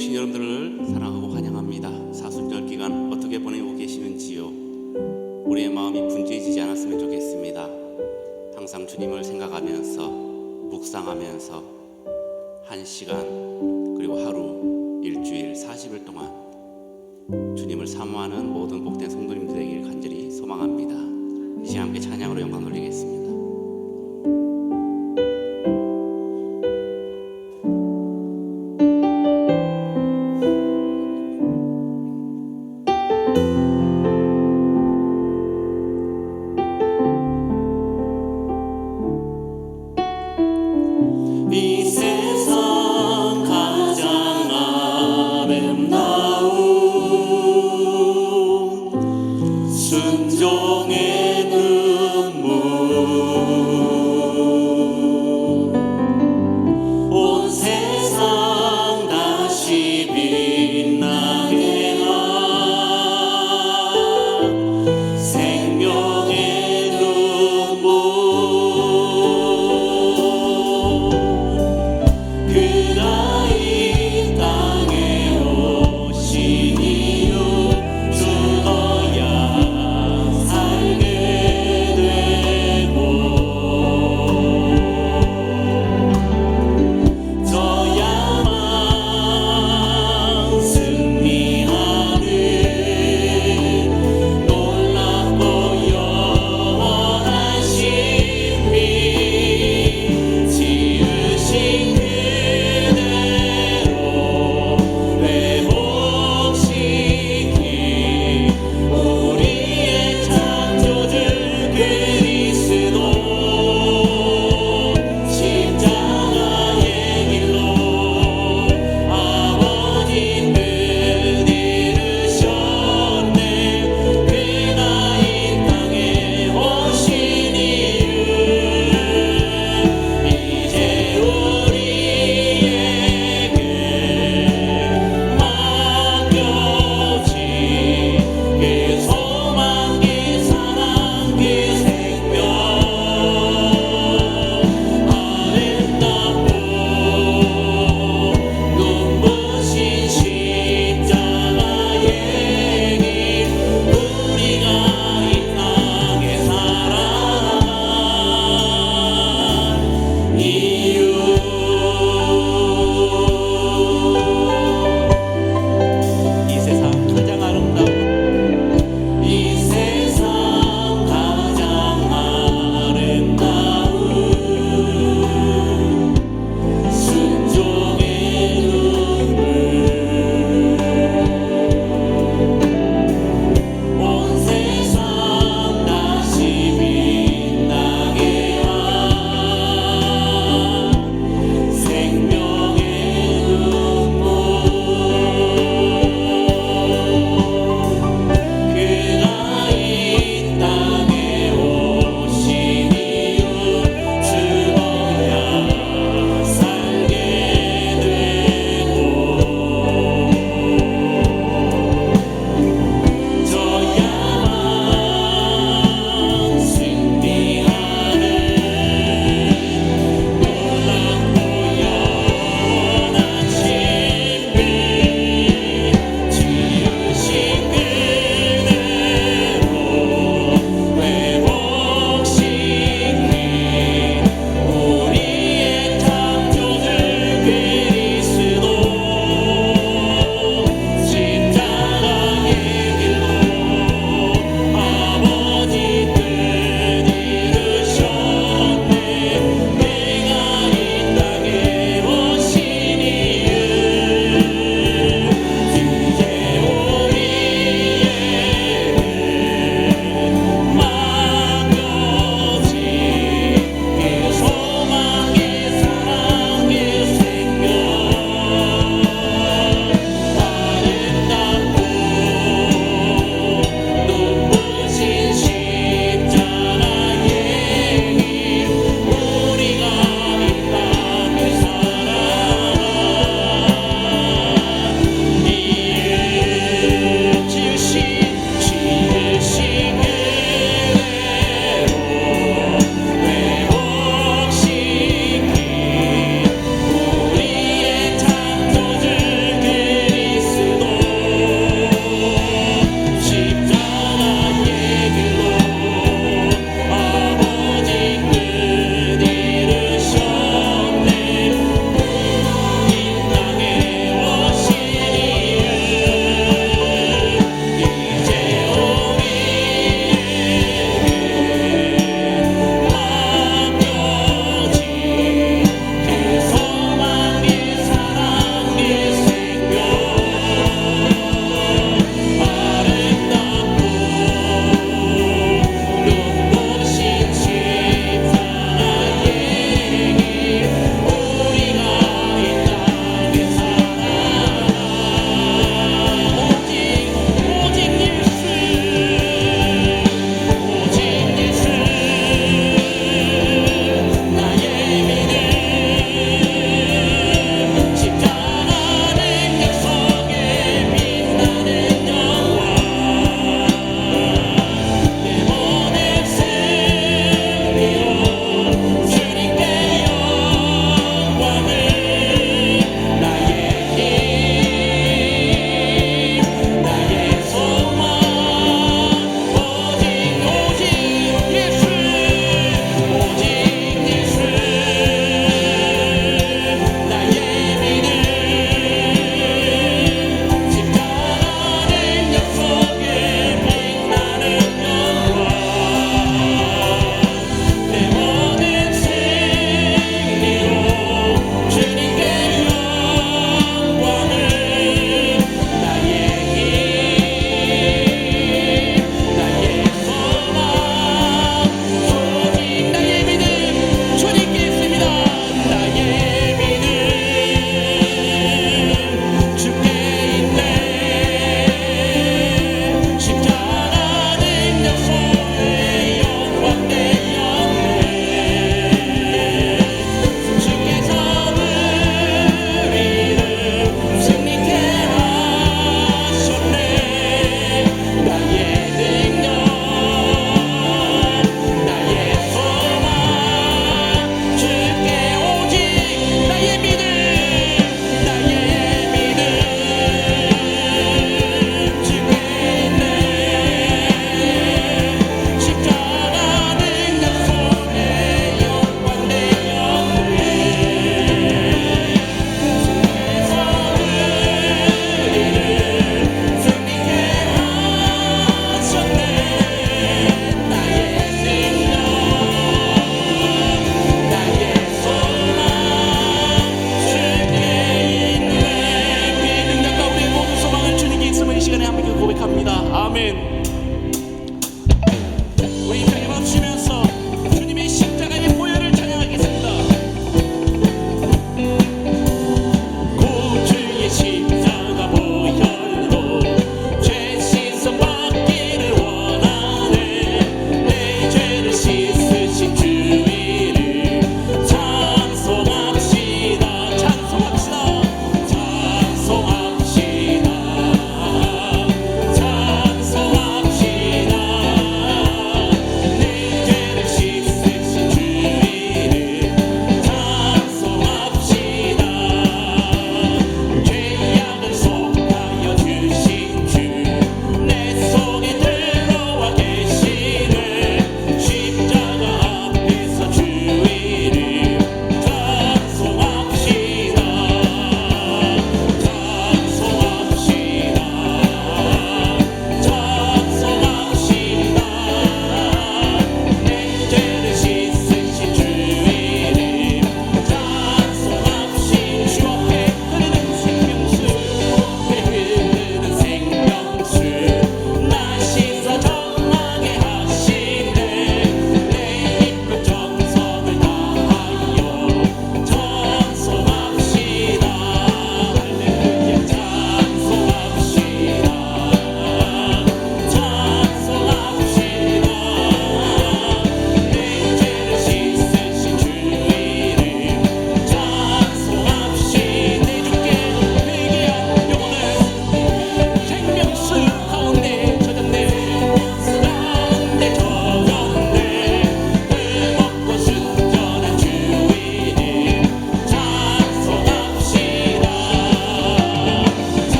오신 여러분들을 사랑하고 환영합니다. 사순절 기간 어떻게 보내고 계시는지요? 우리의 마음이 분주해지지 않았으면 좋겠습니다. 항상 주님을 생각하면서 묵상하면서 1시간 그리고 하루, 일주일, 40일 동안 주님을 사모하는 모든 복된 성도님들 되길 간절히 소망합니다. 이 시간 함께 찬양으로 영광 돌리겠습니다. 이 세상 가장 아름다운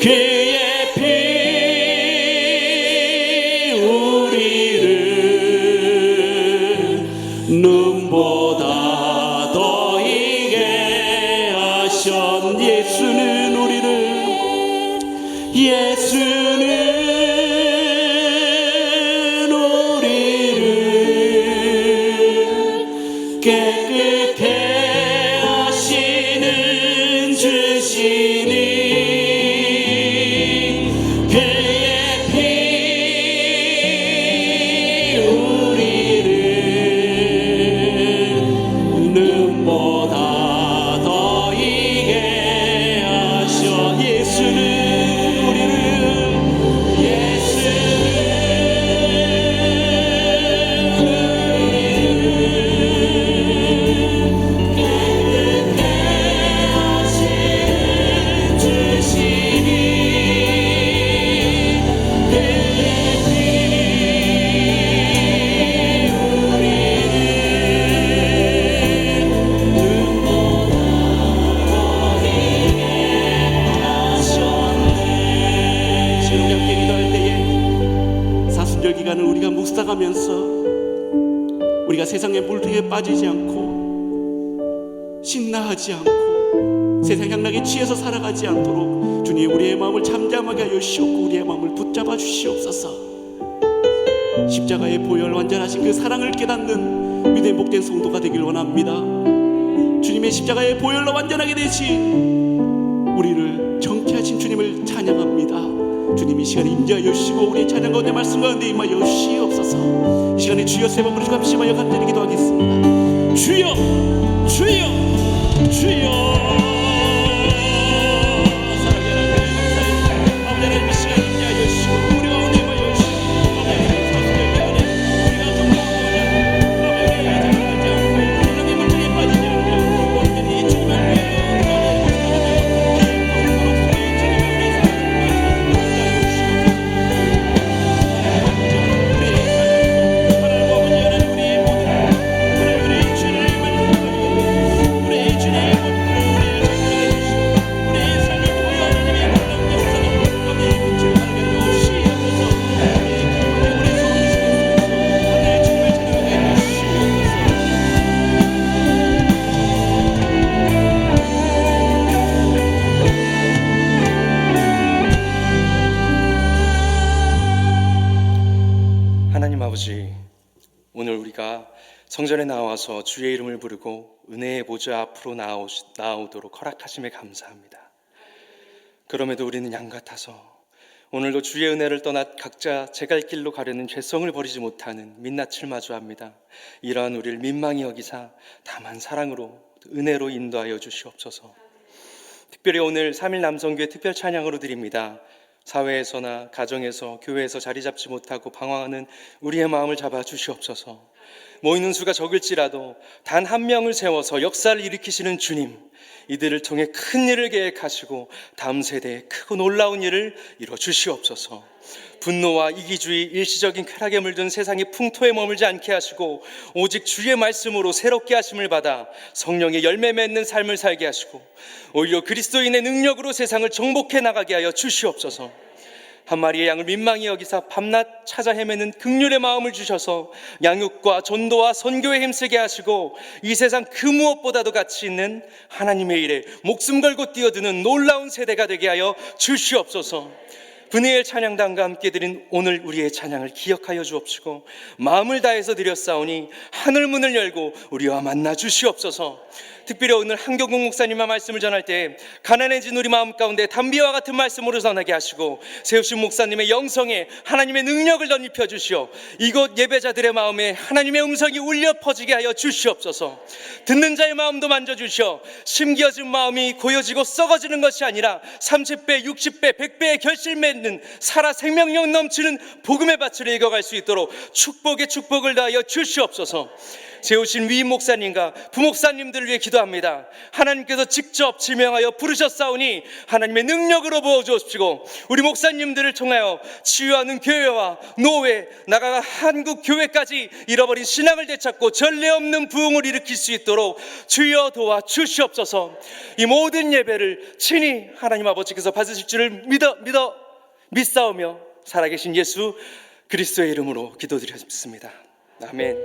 그의 피 우리를 눈보다 더 이게 하셨. 예수는 우리를 깨끗해 하시는 주시니 그의 피 우리를 눈보다 더 이게 하셔. 예수는 기간을 우리가 묵상하면서 우리가 세상의 물들에 빠지지 않고 신나하지 않고 세상 향락에 취해서 살아가지 않도록 주님 우리의 마음을 잠잠하게 하여 주시옵고 우리의 마음을 붙잡아 주시옵소서. 십자가의 보혈 완전하신 그 사랑을 깨닫는 믿음의 복된 성도가 되길 원합니다. 주님의 십자가의 보혈로 완전하게 되신 우리를 정케하신 주님을 찬양합니다. 주님 이 시간에 임재하여 주시고 우리의 찬양 가운데 말씀 가운데 임하여 주시옵소서. 이 시간에 주여 세 번 부르시고 합심하여 간절히 기도하겠습니다. 주여 주여 주여. 아버지, 오늘 우리가 성전에 나와서 주의 이름을 부르고 은혜의 보좌 앞으로 나오도록 허락하심에 감사합니다. 그럼에도 우리는 양 같아서 오늘도 주의 은혜를 떠나 각자 제갈 길로 가려는 죄성을 버리지 못하는 민낯을 마주합니다. 이러한 우리를 민망히 여기사 다만 사랑으로 은혜로 인도하여 주시옵소서. 특별히 오늘 3일 남성교회 특별 찬양으로 드립니다. 사회에서나 가정에서 교회에서 자리 잡지 못하고 방황하는 우리의 마음을 잡아 주시옵소서. 모이는 수가 적을지라도 단 한 명을 세워서 역사를 일으키시는 주님, 이들을 통해 큰 일을 계획하시고 다음 세대에 크고 놀라운 일을 이뤄 주시옵소서. 분노와 이기주의, 일시적인 쾌락에 물든 세상의 풍토에 머물지 않게 하시고 오직 주의 말씀으로 새롭게 하심을 받아 성령의 열매 맺는 삶을 살게 하시고 오히려 그리스도인의 능력으로 세상을 정복해 나가게 하여 주시옵소서. 한 마리의 양을 민망히 여기사 밤낮 찾아 헤매는 긍휼의 마음을 주셔서 양육과 전도와 선교에 힘쓰게 하시고 이 세상 그 무엇보다도 가치 있는 하나님의 일에 목숨 걸고 뛰어드는 놀라운 세대가 되게 하여 주시옵소서. 분이엘 찬양단과 함께 드린 오늘 우리의 찬양을 기억하여 주옵시고 마음을 다해서 드렸사오니 하늘 문을 열고 우리와 만나 주시옵소서. 특별히 오늘 한경국 목사님의 말씀을 전할 때 가난해진 우리 마음 가운데 담비와 같은 말씀으로 전하게 하시고 세우신 목사님의 영성에 하나님의 능력을 덧입혀 주시어 이곳 예배자들의 마음에 하나님의 음성이 울려 퍼지게 하여 주시옵소서. 듣는 자의 마음도 만져주시어 심겨진 마음이 고여지고 썩어지는 것이 아니라 30배, 60배, 100배의 결실 맺는 살아 생명력 넘치는 복음의 밭을 읽어갈 수 있도록 축복에 축복을 다하여 주시옵소서. 세우신 위임 목사님과 부목사님들을 위해 기도 기도합니다. 하나님께서 직접 지명하여 부르셨사오니 하나님의 능력으로 부어주옵시고, 우리 목사님들을 통하여 치유하는 교회와 노회, 나아가 한국 교회까지 잃어버린 신앙을 되찾고 전례 없는 부흥을 일으킬 수 있도록 주여 도와 주시옵소서. 이 모든 예배를 친히 하나님 아버지께서 받으실 줄을 믿사오며 살아계신 예수 그리스도의 이름으로 기도드렸습니다. 아멘.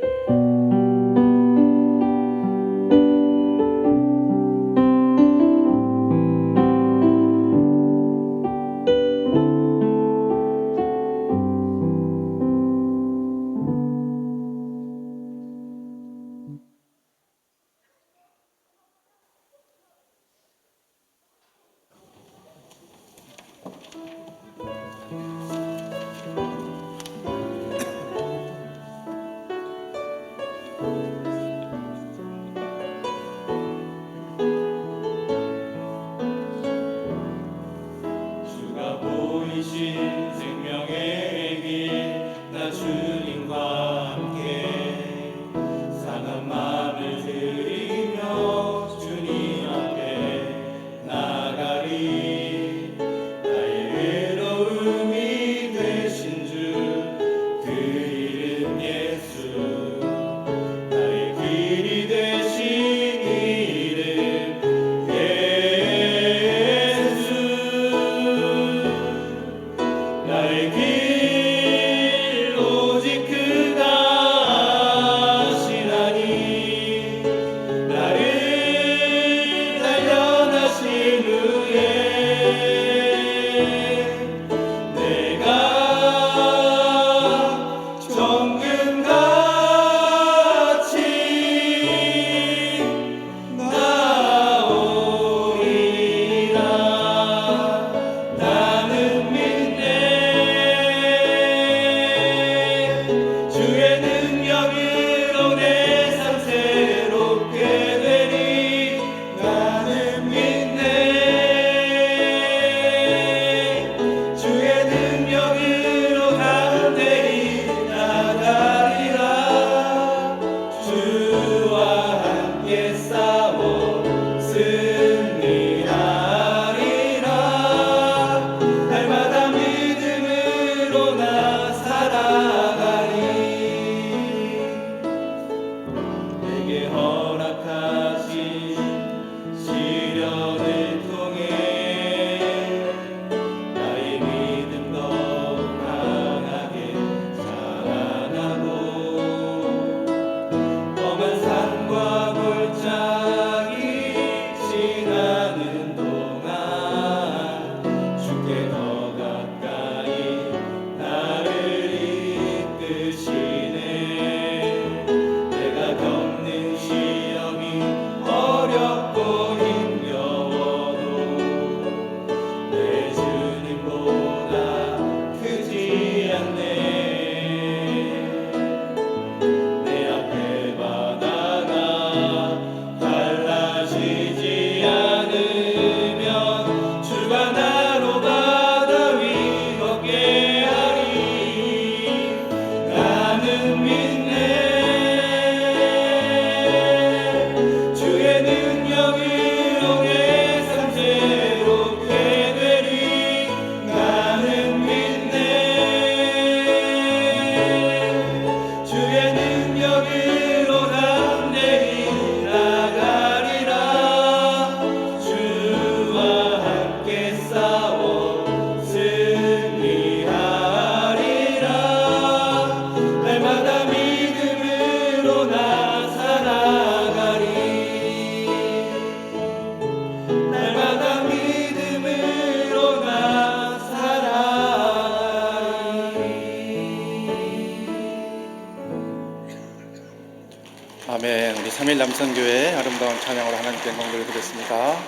아멘. 우리 3일 남선교회 아름다운 찬양으로 하나님께 영광을 드렸습니다.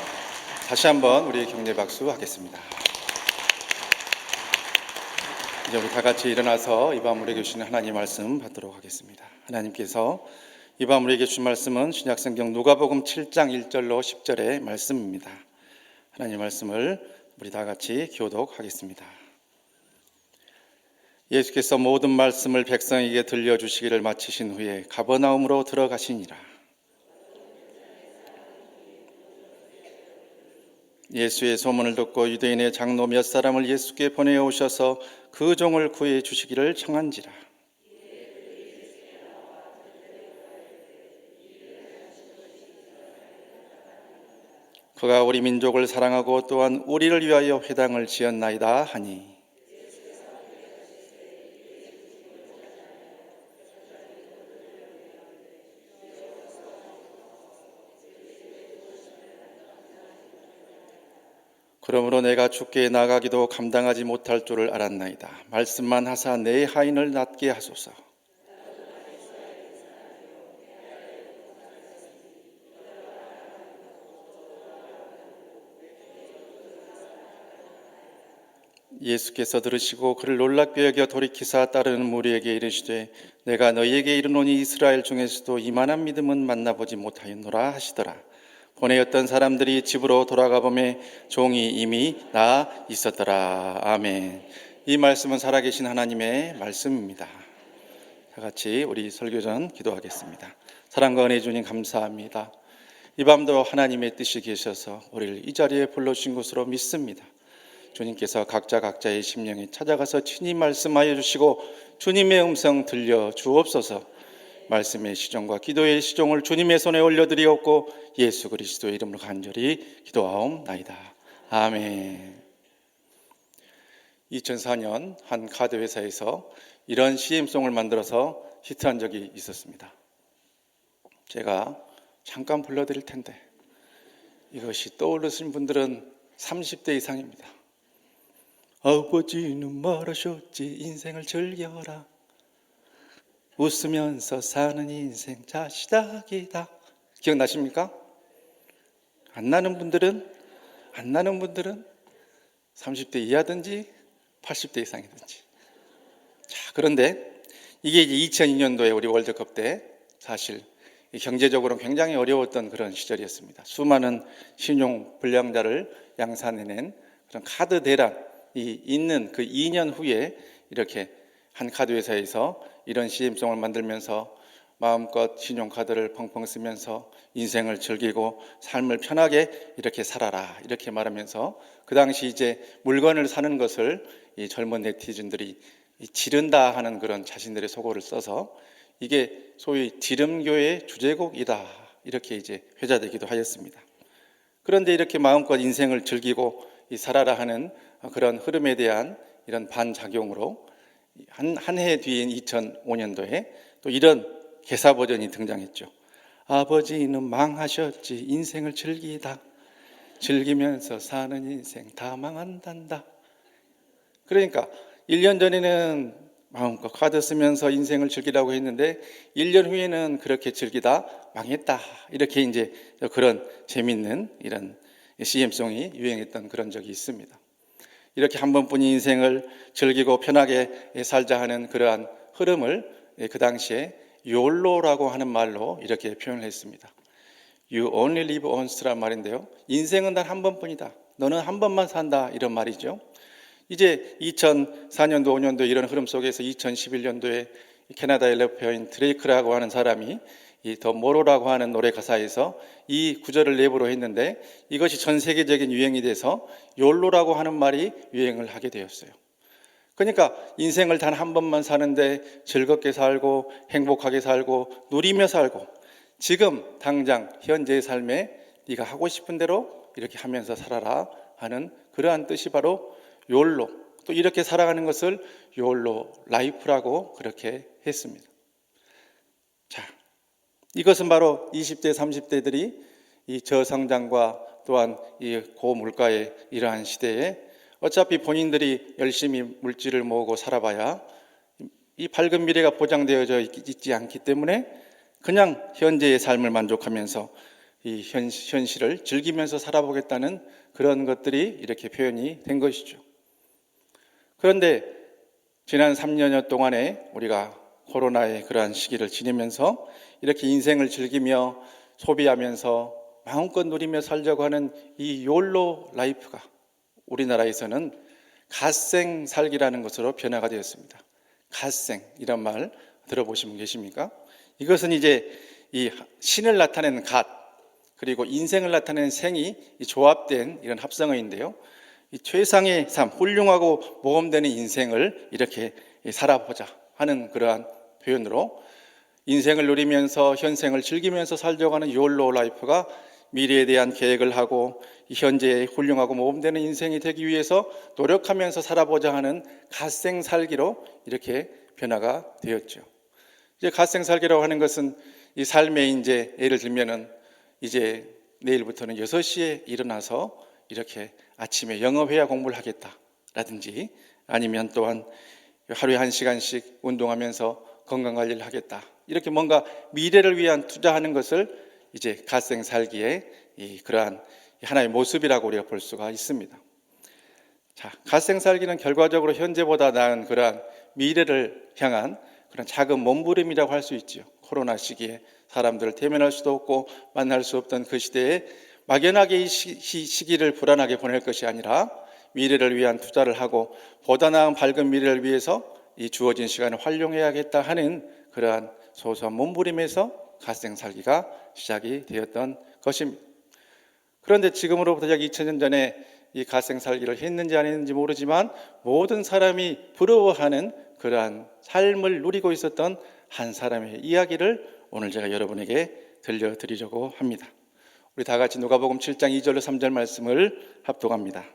다시 한번 우리 격려 박수 하겠습니다. 이제 우리 다 같이 일어나서 이 밤 우리에게 주시는 하나님 말씀 받도록 하겠습니다. 하나님께서 이 밤 우리에게 주신 말씀은 신약성경 누가복음 7장 1절로 10절의 말씀입니다. 하나님 말씀을 우리 다 같이 교독하겠습니다. 예수께서 모든 말씀을 백성에게 들려주시기를 마치신 후에 가버나움으로 들어가시니라. 예수의 소문을 듣고 유대인의 장로 몇 사람을 예수께 보내오셔서 그 종을 구해 주시기를 청한지라. 그가 우리 민족을 사랑하고 또한 우리를 위하여 회당을 지었나이다 하니 그러므로 내가 주께 나가기도 감당하지 못할 줄을 알았나이다. 말씀만 하사 내 하인을 낫게 하소서. 예수께서 들으시고 그를 놀랍게 여겨 돌이키사 따르는 무리에게 이르시되 내가 너희에게 이르노니 이스라엘 중에서도 이만한 믿음은 만나보지 못하였노라 하시더라. 보내었던 사람들이 집으로 돌아가 보매 종이 이미 나아 있었더라. 아멘. 이 말씀은 살아계신 하나님의 말씀입니다. 다 같이 우리 설교 전 기도하겠습니다. 사랑과 은혜 주님 감사합니다. 이 밤도 하나님의 뜻이 계셔서 우리를 이 자리에 불러주신 것으로 믿습니다. 주님께서 각자의 심령에 찾아가서 친히 말씀하여 주시고 주님의 음성 들려 주옵소서. 말씀의 시종과 기도의 시종을 주님의 손에 올려드리옵고 예수 그리스도의 이름으로 간절히 기도하옵나이다. 아멘. 2004년 한 카드 회사에서 이런 CM송을 만들어서 히트한 적이 있었습니다. 제가 잠깐 불러드릴 텐데 이것이 떠오르신 분들은 30대 이상입니다. 아버지는 말하셨지 인생을 즐겨라. 웃으면서 사는 인생 자시닥이다. 기억나십니까? 안 나는 분들은 30대 이하든지 80대 이상이든지. 자, 그런데 이게 이제 2002년도에 우리 월드컵 때 사실 경제적으로 굉장히 어려웠던 그런 시절이었습니다. 수많은 신용 불량자를 양산해낸 그런 카드 대란이 있는 그 2년 후에 이렇게 한 카드 회사에서 이런 CM송을 만들면서 마음껏 신용카드를 펑펑 쓰면서 인생을 즐기고 삶을 편하게 이렇게 살아라 이렇게 말하면서 그 당시 이제 물건을 사는 것을 이 젊은 네티즌들이 지른다 하는 그런 자신들의 속어를 써서 이게 소위 지름교의 주제곡이다 이렇게 이제 회자되기도 하였습니다. 그런데 이렇게 마음껏 인생을 즐기고 살아라 하는 그런 흐름에 대한 이런 반작용으로 한 해 뒤인 2005년도에 또 이런 개사 버전이 등장했죠. 아버지는 망하셨지 인생을 즐기다. 즐기면서 사는 인생 다 망한단다. 그러니까 1년 전에는 마음껏 카드 쓰면서 인생을 즐기라고 했는데 1년 후에는 그렇게 즐기다 망했다. 이렇게 이제 그런 재밌는 이런 CM송이 유행했던 그런 적이 있습니다. 이렇게 한 번뿐인 인생을 즐기고 편하게 살자 하는 그러한 흐름을 그 당시에 YOLO라고 하는 말로 이렇게 표현을 했습니다. You only live once란 말인데요. 인생은 단 한 번뿐이다. 너는 한 번만 산다. 이런 말이죠. 이제 2004년도, 5년도 이런 흐름 속에서 2011년도에 캐나다의 래퍼인 드레이크라고 하는 사람이 이 더 모로라고 하는 노래 가사에서 이 구절을 랩으로 했는데 이것이 전 세계적인 유행이 돼서 욜로라고 하는 말이 유행을 하게 되었어요. 그러니까 인생을 단 한 번만 사는데 즐겁게 살고 행복하게 살고 누리며 살고 지금 당장 현재의 삶에 네가 하고 싶은 대로 이렇게 하면서 살아라 하는 그러한 뜻이 바로 욜로, 또 이렇게 살아가는 것을 욜로 라이프라고 그렇게 했습니다. 자, 이것은 바로 20대, 30대들이 이 저성장과 또한 이 고물가의 이러한 시대에 어차피 본인들이 열심히 물질을 모으고 살아봐야 이 밝은 미래가 보장되어져 있지 않기 때문에 그냥 현재의 삶을 만족하면서 이 현실을 즐기면서 살아보겠다는 그런 것들이 이렇게 표현이 된 것이죠. 그런데 지난 3년여 동안에 우리가 코로나의 그러한 시기를 지내면서 이렇게 인생을 즐기며 소비하면서 마음껏 누리며 살자고 하는 이 욜로 라이프가 우리나라에서는 갓생 살기라는 것으로 변화가 되었습니다. 갓생 이런 말 들어보신 분 계십니까? 이것은 이제 이 신을 나타내는 갓, 그리고 인생을 나타내는 생이 조합된 이런 합성어인데요. 이 최상의 삶, 훌륭하고 모험되는 인생을 이렇게 살아보자 하는 그러한 표현으로 인생을 누리면서 현생을 즐기면서 살려고 하는 YOLO 라이프가 미래에 대한 계획을 하고 현재의 훌륭하고 모험되는 인생이 되기 위해서 노력하면서 살아보자 하는 갓생 살기로 이렇게 변화가 되었죠. 이제 갓생 살기라고 하는 것은 이 삶에 이제 예를 들면은 이제 내일부터는 6시에 일어나서 이렇게 아침에 영어회화 공부를 하겠다라든지 아니면 또한 하루에 1시간씩 운동하면서 건강관리를 하겠다. 이렇게 뭔가 미래를 위한 투자하는 것을 이제 갓생 살기의 그러한 하나의 모습이라고 우리가 볼 수가 있습니다. 자, 갓생 살기는 결과적으로 현재보다 나은 그러한 미래를 향한 그런 작은 몸부림이라고 할 수 있죠. 코로나 시기에 사람들을 대면할 수도 없고 만날 수 없던 그 시대에 막연하게 이 시기를 불안하게 보낼 것이 아니라 미래를 위한 투자를 하고 보다 나은 밝은 미래를 위해서 이 주어진 시간을 활용해야겠다 하는 그러한 소소한 몸부림에서 갓생 살기가 시작이 되었던 것입니다. 그런데 지금으로부터 약 2000년 전에 이 갓생 살기를 했는지 안 했는지 모르지만 모든 사람이 부러워하는 그러한 삶을 누리고 있었던 한 사람의 이야기를 오늘 제가 여러분에게 들려드리려고 합니다. 우리 다 같이 누가복음 7장 2절로 3절 말씀을 합독합니다.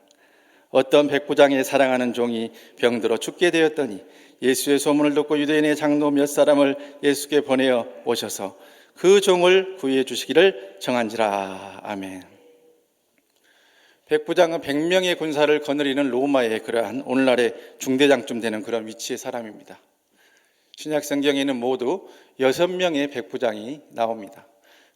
어떤 백부장의 사랑하는 종이 병들어 죽게 되었더니 예수의 소문을 듣고 유대인의 장로 몇 사람을 예수께 보내어 오셔서 그 종을 구해 주시기를 청한지라. 아멘. 백부장은 100명의 군사를 거느리는 로마의 그러한 오늘날의 중대장쯤 되는 그런 위치의 사람입니다. 신약 성경에는 모두 6명의 백부장이 나옵니다.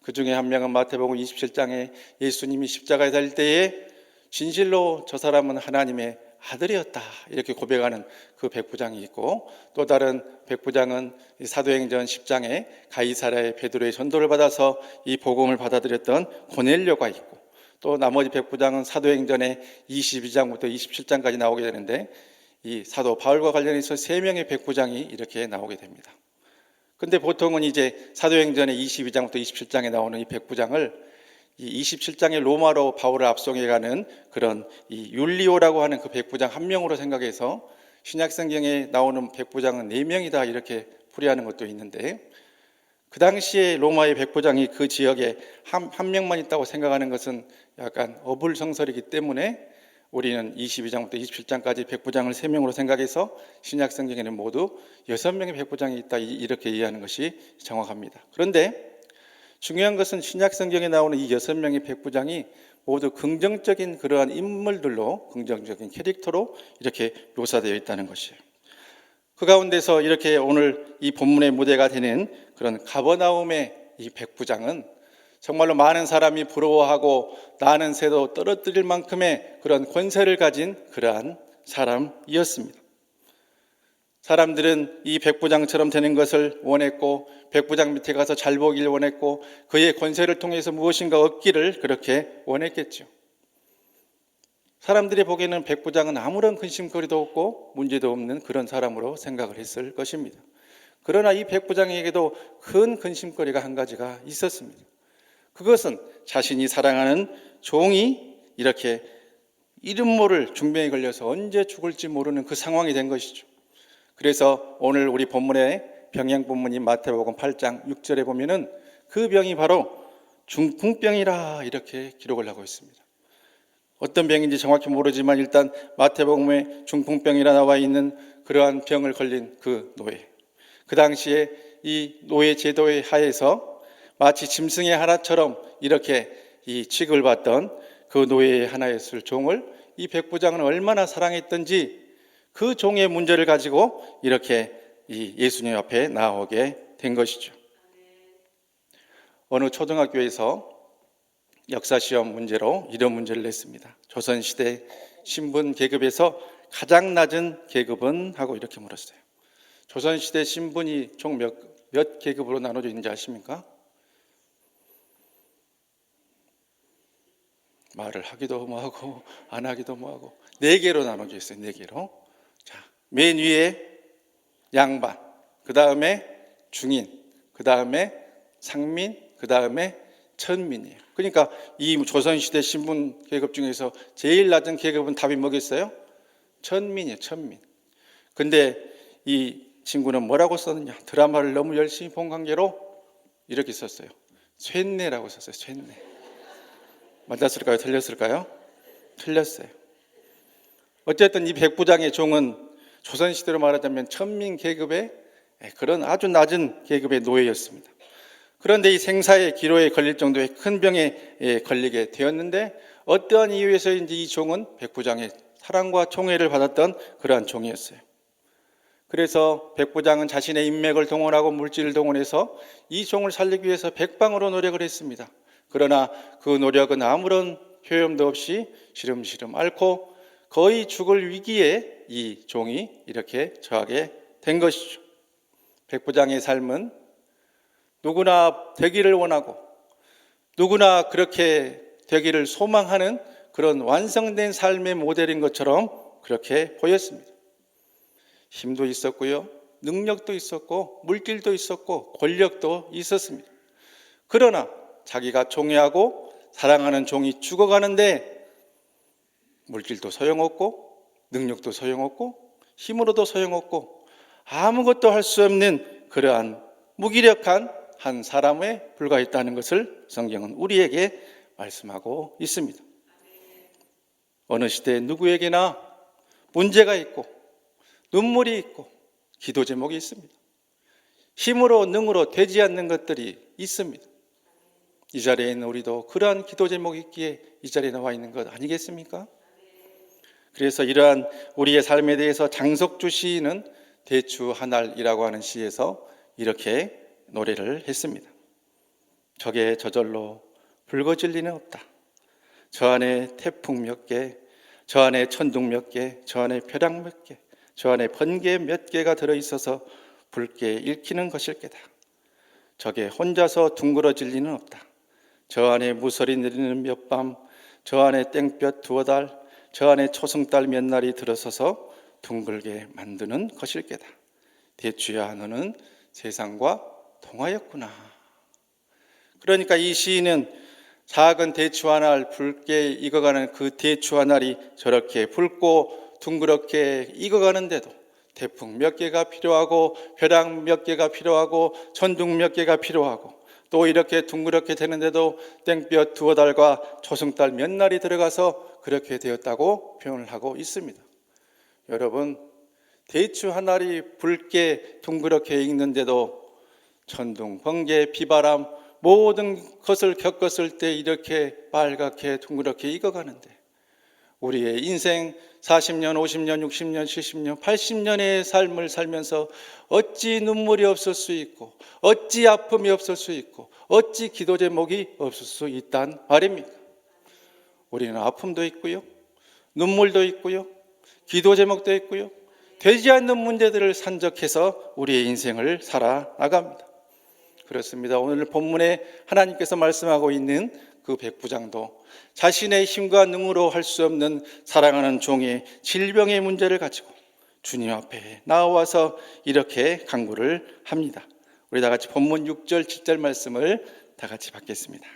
그 중에 한 명은 마태복음 27장에 예수님이 십자가에 달릴 때에 진실로 저 사람은 하나님의 아들이었다 이렇게 고백하는 그 백부장이 있고, 또 다른 백부장은 사도행전 10장에 가이사랴의 베드로의 전도를 받아서 이 복음을 받아들였던 고넬료가 있고, 또 나머지 백부장은 사도행전의 22장부터 27장까지 나오게 되는데 이 사도 바울과 관련해서 3명의 백부장이 이렇게 나오게 됩니다. 근데 보통은 이제 사도행전의 22장부터 27장에 나오는 이 백부장을 이 27장의 로마로 바울을 압송해가는 그런 이 율리오라고 하는 그 백부장 한 명으로 생각해서 신약성경에 나오는 백부장은 4명이다 이렇게 풀이하는 것도 있는데, 그 당시에 로마의 백부장이 그 지역에 한 명만 있다고 생각하는 것은 약간 어불성설이기 때문에 우리는 22장부터 27장까지 백부장을 3명으로 생각해서 신약성경에는 모두 6명의 백부장이 있다 이렇게 이해하는 것이 정확합니다. 그런데 중요한 것은 신약성경에 나오는 이 6명의 백부장이 모두 긍정적인 그러한 인물들로, 긍정적인 캐릭터로 이렇게 묘사되어 있다는 것이에요. 그 가운데서 이렇게 오늘 이 본문의 무대가 되는 그런 가버나움의 이 백부장은 정말로 많은 사람이 부러워하고 나는 새도 떨어뜨릴 만큼의 그런 권세를 가진 그러한 사람이었습니다. 사람들은 이 백부장처럼 되는 것을 원했고, 백부장 밑에 가서 잘 보기를 원했고, 그의 권세를 통해서 무엇인가 얻기를 그렇게 원했겠죠. 사람들이 보기에는 백부장은 아무런 근심거리도 없고 문제도 없는 그런 사람으로 생각을 했을 것입니다. 그러나 이 백부장에게도 큰 근심거리가 한 가지가 있었습니다. 그것은 자신이 사랑하는 종이 이렇게 이름 모를 중병에 걸려서 언제 죽을지 모르는 그 상황이 된 것이죠. 그래서 오늘 우리 본문의 병양 본문인 마태복음 8장 6절에 보면은 그 병이 바로 중풍병이라 이렇게 기록을 하고 있습니다. 어떤 병인지 정확히 모르지만 일단 마태복음에 중풍병이라 나와 있는 그러한 병을 걸린 그 노예, 그 당시에 이 노예 제도의 하에서 마치 짐승의 하나처럼 이렇게 이 취급을 받던 그 노예의 하나였을 종을 이 백부장은 얼마나 사랑했던지 그 종의 문제를 가지고 이렇게 이 예수님 앞에 나오게 된 것이죠. 어느 초등학교에서 역사시험 문제로 이런 문제를 냈습니다. 조선시대 신분 계급에서 가장 낮은 계급은? 하고 이렇게 물었어요. 조선시대 신분이 총 몇 계급으로 나눠져 있는지 아십니까? 말을 하기도 뭐하고 안 하기도 뭐하고 4개로 나눠져 있어요. 4개로. 자, 맨 위에 양반, 그 다음에 중인, 그 다음에 상민, 그 다음에 천민이에요. 그러니까 이 조선시대 신분 계급 중에서 제일 낮은 계급은 답이 뭐겠어요? 천민이에요. 천민. 근데 이 친구는 뭐라고 썼느냐? 드라마를 너무 열심히 본 관계로 이렇게 썼어요. 쇠뇌라고 썼어요. 쇠뇌. 맞았을까요? 틀렸을까요? 틀렸어요. 어쨌든 이 백부장의 종은 조선시대로 말하자면 천민 계급의 그런 아주 낮은 계급의 노예였습니다. 그런데 이 생사의 기로에 걸릴 정도의 큰 병에 걸리게 되었는데 어떠한 이유에서인지 이 종은 백부장의 사랑과 총애를 받았던 그러한 종이었어요. 그래서 백부장은 자신의 인맥을 동원하고 물질을 동원해서 이 종을 살리기 위해서 백방으로 노력을 했습니다. 그러나 그 노력은 아무런 효용도 없이 시름시름 앓고 거의 죽을 위기에 이 종이 이렇게 처하게 된 것이죠. 백부장의 삶은 누구나 되기를 원하고 누구나 그렇게 되기를 소망하는 그런 완성된 삶의 모델인 것처럼 그렇게 보였습니다. 힘도 있었고요, 능력도 있었고, 물질도 있었고, 권력도 있었습니다. 그러나 자기가 종애하고 사랑하는 종이 죽어가는데 물질도 소용없고, 능력도 소용없고, 힘으로도 소용없고, 아무것도 할 수 없는 그러한 무기력한 한 사람에 불과했다는 것을 성경은 우리에게 말씀하고 있습니다. 어느 시대 누구에게나 문제가 있고 눈물이 있고 기도 제목이 있습니다. 힘으로 능으로 되지 않는 것들이 있습니다. 이 자리에 있는 우리도 그러한 기도 제목이 있기에 이 자리에 나와 있는 것 아니겠습니까? 그래서 이러한 우리의 삶에 대해서 장석주 시인은 대추 한알이라고 하는 시에서 이렇게 노래를 했습니다. 적에 저절로 붉어질 리는 없다. 저 안에 태풍 몇 개, 저 안에 천둥 몇 개, 저 안에 벼락 몇 개, 저 안에 번개 몇 개가 들어있어서 붉게 읽히는 것일 게다. 적에 혼자서 둥그러질 리는 없다. 저 안에 무설이 내리는 몇 밤, 저 안에 땡볕 두어 달, 저 안에 초승달 몇 날이 들어서서 둥글게 만드는 것일 게다. 대추야 너는 세상과 동하였구나. 그러니까 이 시인은 작은 대추 한 알 붉게 익어가는 그 대추 한 알이 저렇게 붉고 둥그렇게 익어가는데도 태풍 몇 개가 필요하고 벼락 몇 개가 필요하고 천둥 몇 개가 필요하고 또 이렇게 둥그렇게 되는데도 땡볕 두어 달과 초승달 몇 날이 들어가서 그렇게 되었다고 표현을 하고 있습니다. 여러분, 대추 한 알이 붉게 둥그렇게 익는데도 천둥, 번개, 비바람 모든 것을 겪었을 때 이렇게 빨갛게 둥그렇게 익어가는데 우리의 인생 40년, 50년, 60년, 70년, 80년의 삶을 살면서 어찌 눈물이 없을 수 있고 어찌 아픔이 없을 수 있고 어찌 기도 제목이 없을 수 있단 말입니까? 우리는 아픔도 있고요, 눈물도 있고요, 기도 제목도 있고요, 되지 않는 문제들을 산적해서 우리의 인생을 살아나갑니다. 그렇습니다. 오늘 본문에 하나님께서 말씀하고 있는 그 백부장도 자신의 힘과 능으로 할 수 없는 사랑하는 종의 질병의 문제를 가지고 주님 앞에 나와서 이렇게 간구를 합니다. 우리 다 같이 본문 6절, 7절 말씀을 다 같이 받겠습니다.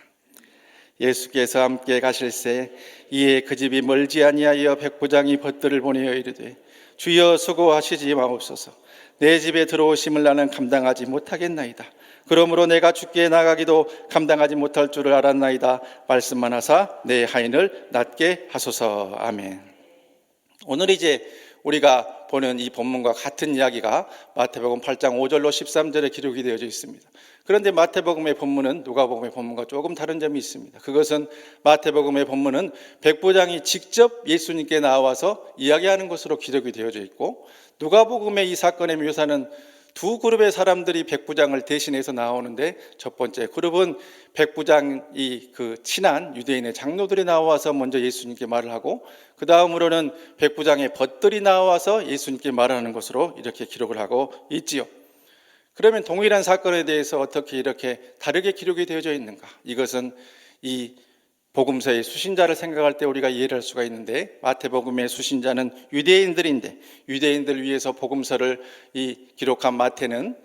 예수께서 함께 가실새 이에 그 집이 멀지 아니하여 백부장이 벗들을 보내어 이르되 주여 수고하시지 마옵소서. 내 집에 들어오심을 나는 감당하지 못하겠나이다. 그러므로 내가 주께 나가기도 감당하지 못할 줄을 알았나이다. 말씀만 하사 내 하인을 낫게 하소서. 아멘. 오늘 이제 우리가 보는 이 본문과 같은 이야기가 마태복음 8장 5절로 13절에 기록이 되어져 있습니다. 그런데 마태복음의 본문은 누가복음의 본문과 조금 다른 점이 있습니다. 그것은 마태복음의 본문은 백부장이 직접 예수님께 나와서 이야기하는 것으로 기록이 되어져 있고, 누가복음의 이 사건의 묘사는 두 그룹의 사람들이 백부장을 대신해서 나오는데, 첫 번째 그룹은 백부장이 그 친한 유대인의 장로들이 나와서 먼저 예수님께 말을 하고, 그 다음으로는 백부장의 벗들이 나와서 예수님께 말하는 것으로 이렇게 기록을 하고 있지요. 그러면 동일한 사건에 대해서 어떻게 이렇게 다르게 기록이 되어져 있는가? 이것은 이 복음서의 수신자를 생각할 때 우리가 이해를 할 수가 있는데, 마태복음의 수신자는 유대인들인데, 유대인들 위해서 복음서를 기록한 마태는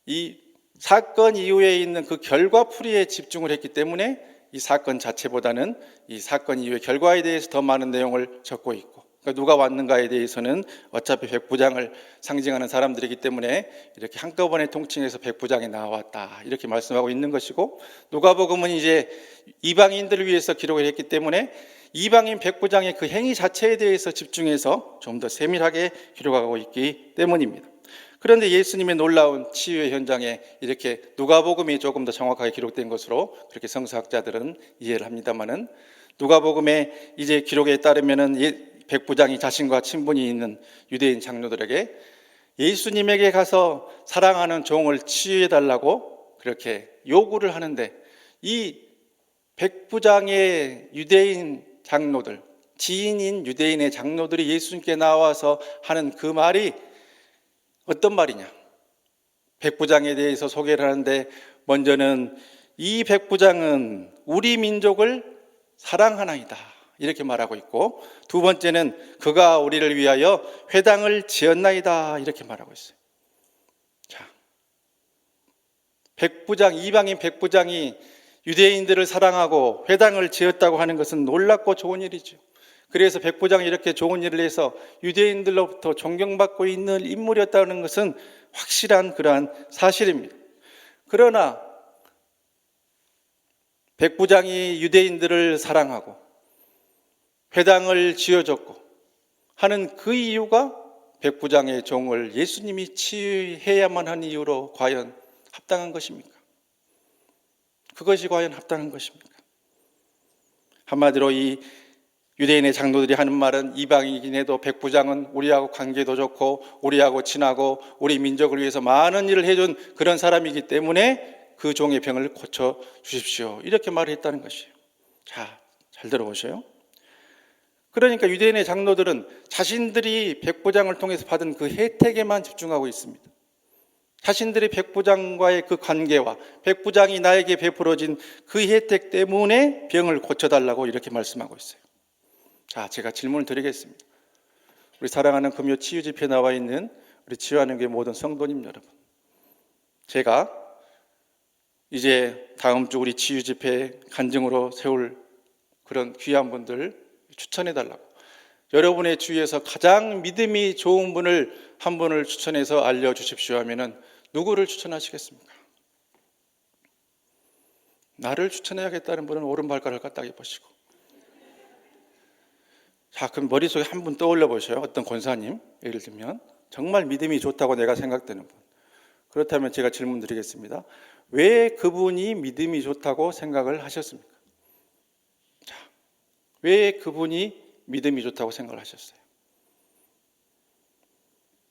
이 사건 이후에 있는 그 결과풀이에 집중을 했기 때문에 이 사건 자체보다는 이 사건 이후의 결과에 대해서 더 많은 내용을 적고 있고, 그러니까 누가 왔는가에 대해서는 어차피 백부장을 상징하는 사람들이기 때문에 이렇게 한꺼번에 통칭해서 백부장이 나왔다 이렇게 말씀하고 있는 것이고, 누가복음은 이제 이방인들을 위해서 기록을 했기 때문에 이방인 백부장의 그 행위 자체에 대해서 집중해서 좀 더 세밀하게 기록하고 있기 때문입니다. 그런데 예수님의 놀라운 치유의 현장에 이렇게 누가복음이 조금 더 정확하게 기록된 것으로 그렇게 성서학자들은 이해를 합니다만은, 누가복음의 이제 기록에 따르면은 백부장이 자신과 친분이 있는 유대인 장로들에게 예수님에게 가서 사랑하는 종을 치유해 달라고 그렇게 요구를 하는데, 이 백부장의 유대인 장로들, 지인인 유대인의 장로들이 예수님께 나와서 하는 그 말이 어떤 말이냐? 백부장에 대해서 소개를 하는데, 먼저는 이 백부장은 우리 민족을 사랑하나이다 이렇게 말하고 있고, 두 번째는 그가 우리를 위하여 회당을 지었나이다 이렇게 말하고 있어요. 자, 백부장, 이방인 백부장이 유대인들을 사랑하고 회당을 지었다고 하는 것은 놀랍고 좋은 일이죠. 그래서 백부장이 이렇게 좋은 일을 해서 유대인들로부터 존경받고 있는 인물이었다는 것은 확실한 그러한 사실입니다. 그러나 백부장이 유대인들을 사랑하고 회당을 지어줬고 하는 그 이유가 백부장의 종을 예수님이 치유해야만 하는 이유로 과연 합당한 것입니까? 그것이 과연 합당한 것입니까? 한마디로 이 유대인의 장로들이 하는 말은, 이방이긴 해도 백부장은 우리하고 관계도 좋고 우리하고 친하고 우리 민족을 위해서 많은 일을 해준 그런 사람이기 때문에 그 종의 병을 고쳐 주십시오 이렇게 말을 했다는 것이에요. 자, 잘 들어보세요. 그러니까 유대인의 장로들은 자신들이 백부장을 통해서 받은 그 혜택에만 집중하고 있습니다. 자신들이 백부장과의 그 관계와 백부장이 나에게 베풀어진 그 혜택 때문에 병을 고쳐달라고 이렇게 말씀하고 있어요. 자, 제가 질문을 드리겠습니다. 우리 사랑하는 금요 치유 집회에 나와 있는 우리 치유하는 교회 모든 성도님 여러분, 제가 이제 다음 주 우리 치유 집회 간증으로 세울 그런 귀한 분들 추천해 달라고, 여러분의 주위에서 가장 믿음이 좋은 분을 한 분을 추천해서 알려주십시오 하면은 누구를 추천하시겠습니까? 나를 추천해야겠다는 분은 오른발가락을 까딱히 보시고, 자, 그럼 머릿속에 한 분 떠올려 보세요. 어떤 권사님, 예를 들면 정말 믿음이 좋다고 내가 생각되는 분. 그렇다면 제가 질문 드리겠습니다. 왜 그분이 믿음이 좋다고 생각을 하셨습니까? 자, 왜 그분이 믿음이 좋다고 생각을 하셨어요?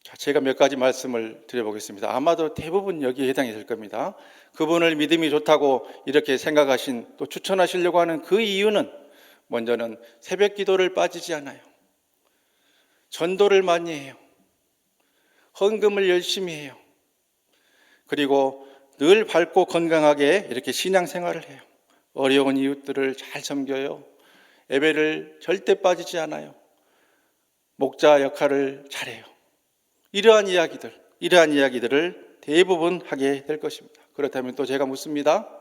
자, 제가 몇 가지 말씀을 드려보겠습니다. 아마도 대부분 여기에 해당이 될 겁니다. 그분을 믿음이 좋다고 이렇게 생각하신, 또 추천하시려고 하는 그 이유는, 먼저는 새벽 기도를 빠지지 않아요. 전도를 많이 해요. 헌금을 열심히 해요. 그리고 늘 밝고 건강하게 이렇게 신앙생활을 해요. 어려운 이웃들을 잘 섬겨요. 예배를 절대 빠지지 않아요. 목자 역할을 잘해요. 이러한 이야기들을 대부분 하게 될 것입니다. 그렇다면 또 제가 묻습니다.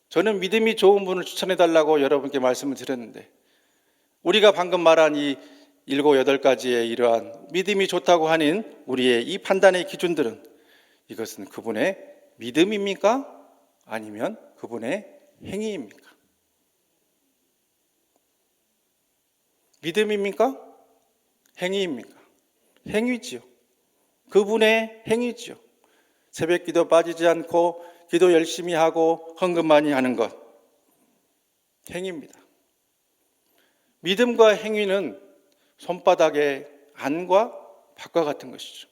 저는 믿음이 좋은 분을 추천해달라고 여러분께 말씀을 드렸는데, 우리가 방금 말한 이 7, 8가지의 이러한 믿음이 좋다고 하는 우리의 이 판단의 기준들은, 이것은 그분의 믿음입니까? 아니면 그분의 행위입니까? 믿음입니까? 행위입니까? 행위지요. 그분의 행위지요. 새벽 기도 빠지지 않고 기도 열심히 하고 헌금 많이 하는 것, 행위입니다. 믿음과 행위는 손바닥의 안과 밖과 같은 것이죠.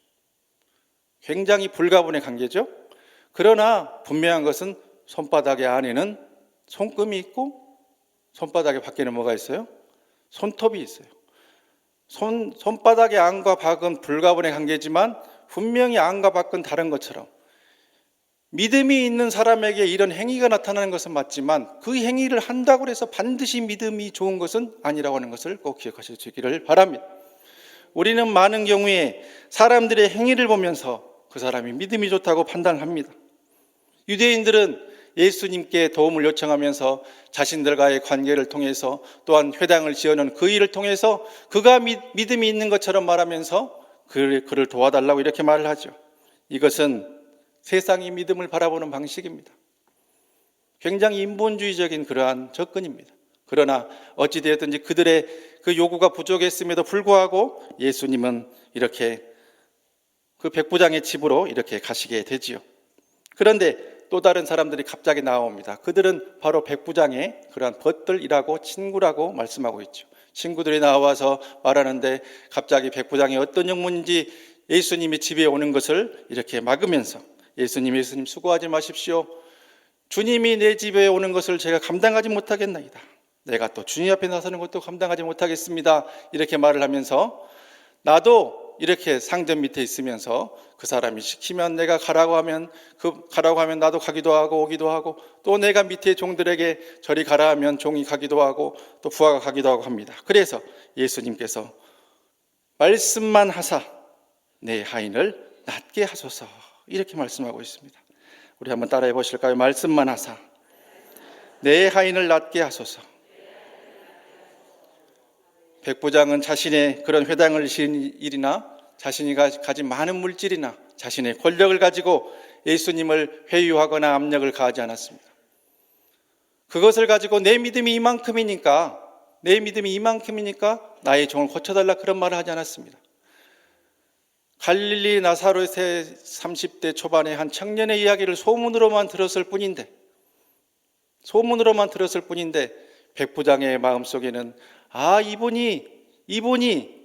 굉장히 불가분의 관계죠. 그러나 분명한 것은 손바닥의 안에는 손금이 있고 손바닥의 밖에는 뭐가 있어요? 손톱이 있어요. 손바닥의 안과 밖은 불가분의 관계지만 분명히 안과 밖은 다른 것처럼, 믿음이 있는 사람에게 이런 행위가 나타나는 것은 맞지만 그 행위를 한다고 해서 반드시 믿음이 좋은 것은 아니라고 하는 것을 꼭 기억하시기를 바랍니다. 우리는 많은 경우에 사람들의 행위를 보면서 그 사람이 믿음이 좋다고 판단을 합니다. 유대인들은 예수님께 도움을 요청하면서 자신들과의 관계를 통해서 또한 회당을 지어놓은 그 일을 통해서 그가 믿음이 있는 것처럼 말하면서 그를 도와달라고 이렇게 말을 하죠. 이것은 세상이 믿음을 바라보는 방식입니다. 굉장히 인본주의적인 그러한 접근입니다. 그러나 어찌되었든지 그들의 그 요구가 부족했음에도 불구하고 예수님은 이렇게 그 백부장의 집으로 이렇게 가시게 되지요. 그런데 또 다른 사람들이 갑자기 나옵니다. 그들은 바로 백부장의 그러한 벗들이라고 친구라고 말씀하고 있죠. 친구들이 나와서 말하는데 갑자기 백부장이 어떤 영문인지 예수님이 집에 오는 것을 이렇게 막으면서 예수님 수고하지 마십시오. 주님이 내 집에 오는 것을 제가 감당하지 못하겠나이다. 내가 또 주님 앞에 나서는 것도 감당하지 못하겠습니다. 이렇게 말을 하면서 나도 이렇게 상전 밑에 있으면서 그 사람이 시키면 내가 가라고 하면 나도 가기도 하고 오기도 하고 또 내가 밑에 종들에게 저리 가라 하면 종이 가기도 하고 또 부하가 가기도 하고 합니다. 그래서 예수님께서 말씀만 하사 내 하인을 낫게 하소서 이렇게 말씀하고 있습니다. 우리 한번 따라해 보실까요? 말씀만 하사 내 하인을 낫게 하소서. 백부장은 자신의 그런 회당을 지은 일이나 자신이 가진 많은 물질이나 자신의 권력을 가지고 예수님을 회유하거나 압력을 가하지 않았습니다. 그것을 가지고 내 믿음이 이만큼이니까 나의 종을 고쳐달라 그런 말을 하지 않았습니다. 갈릴리 나사렛의 30대 초반의 한 청년의 이야기를 소문으로만 들었을 뿐인데 백부장의 마음속에는 이분이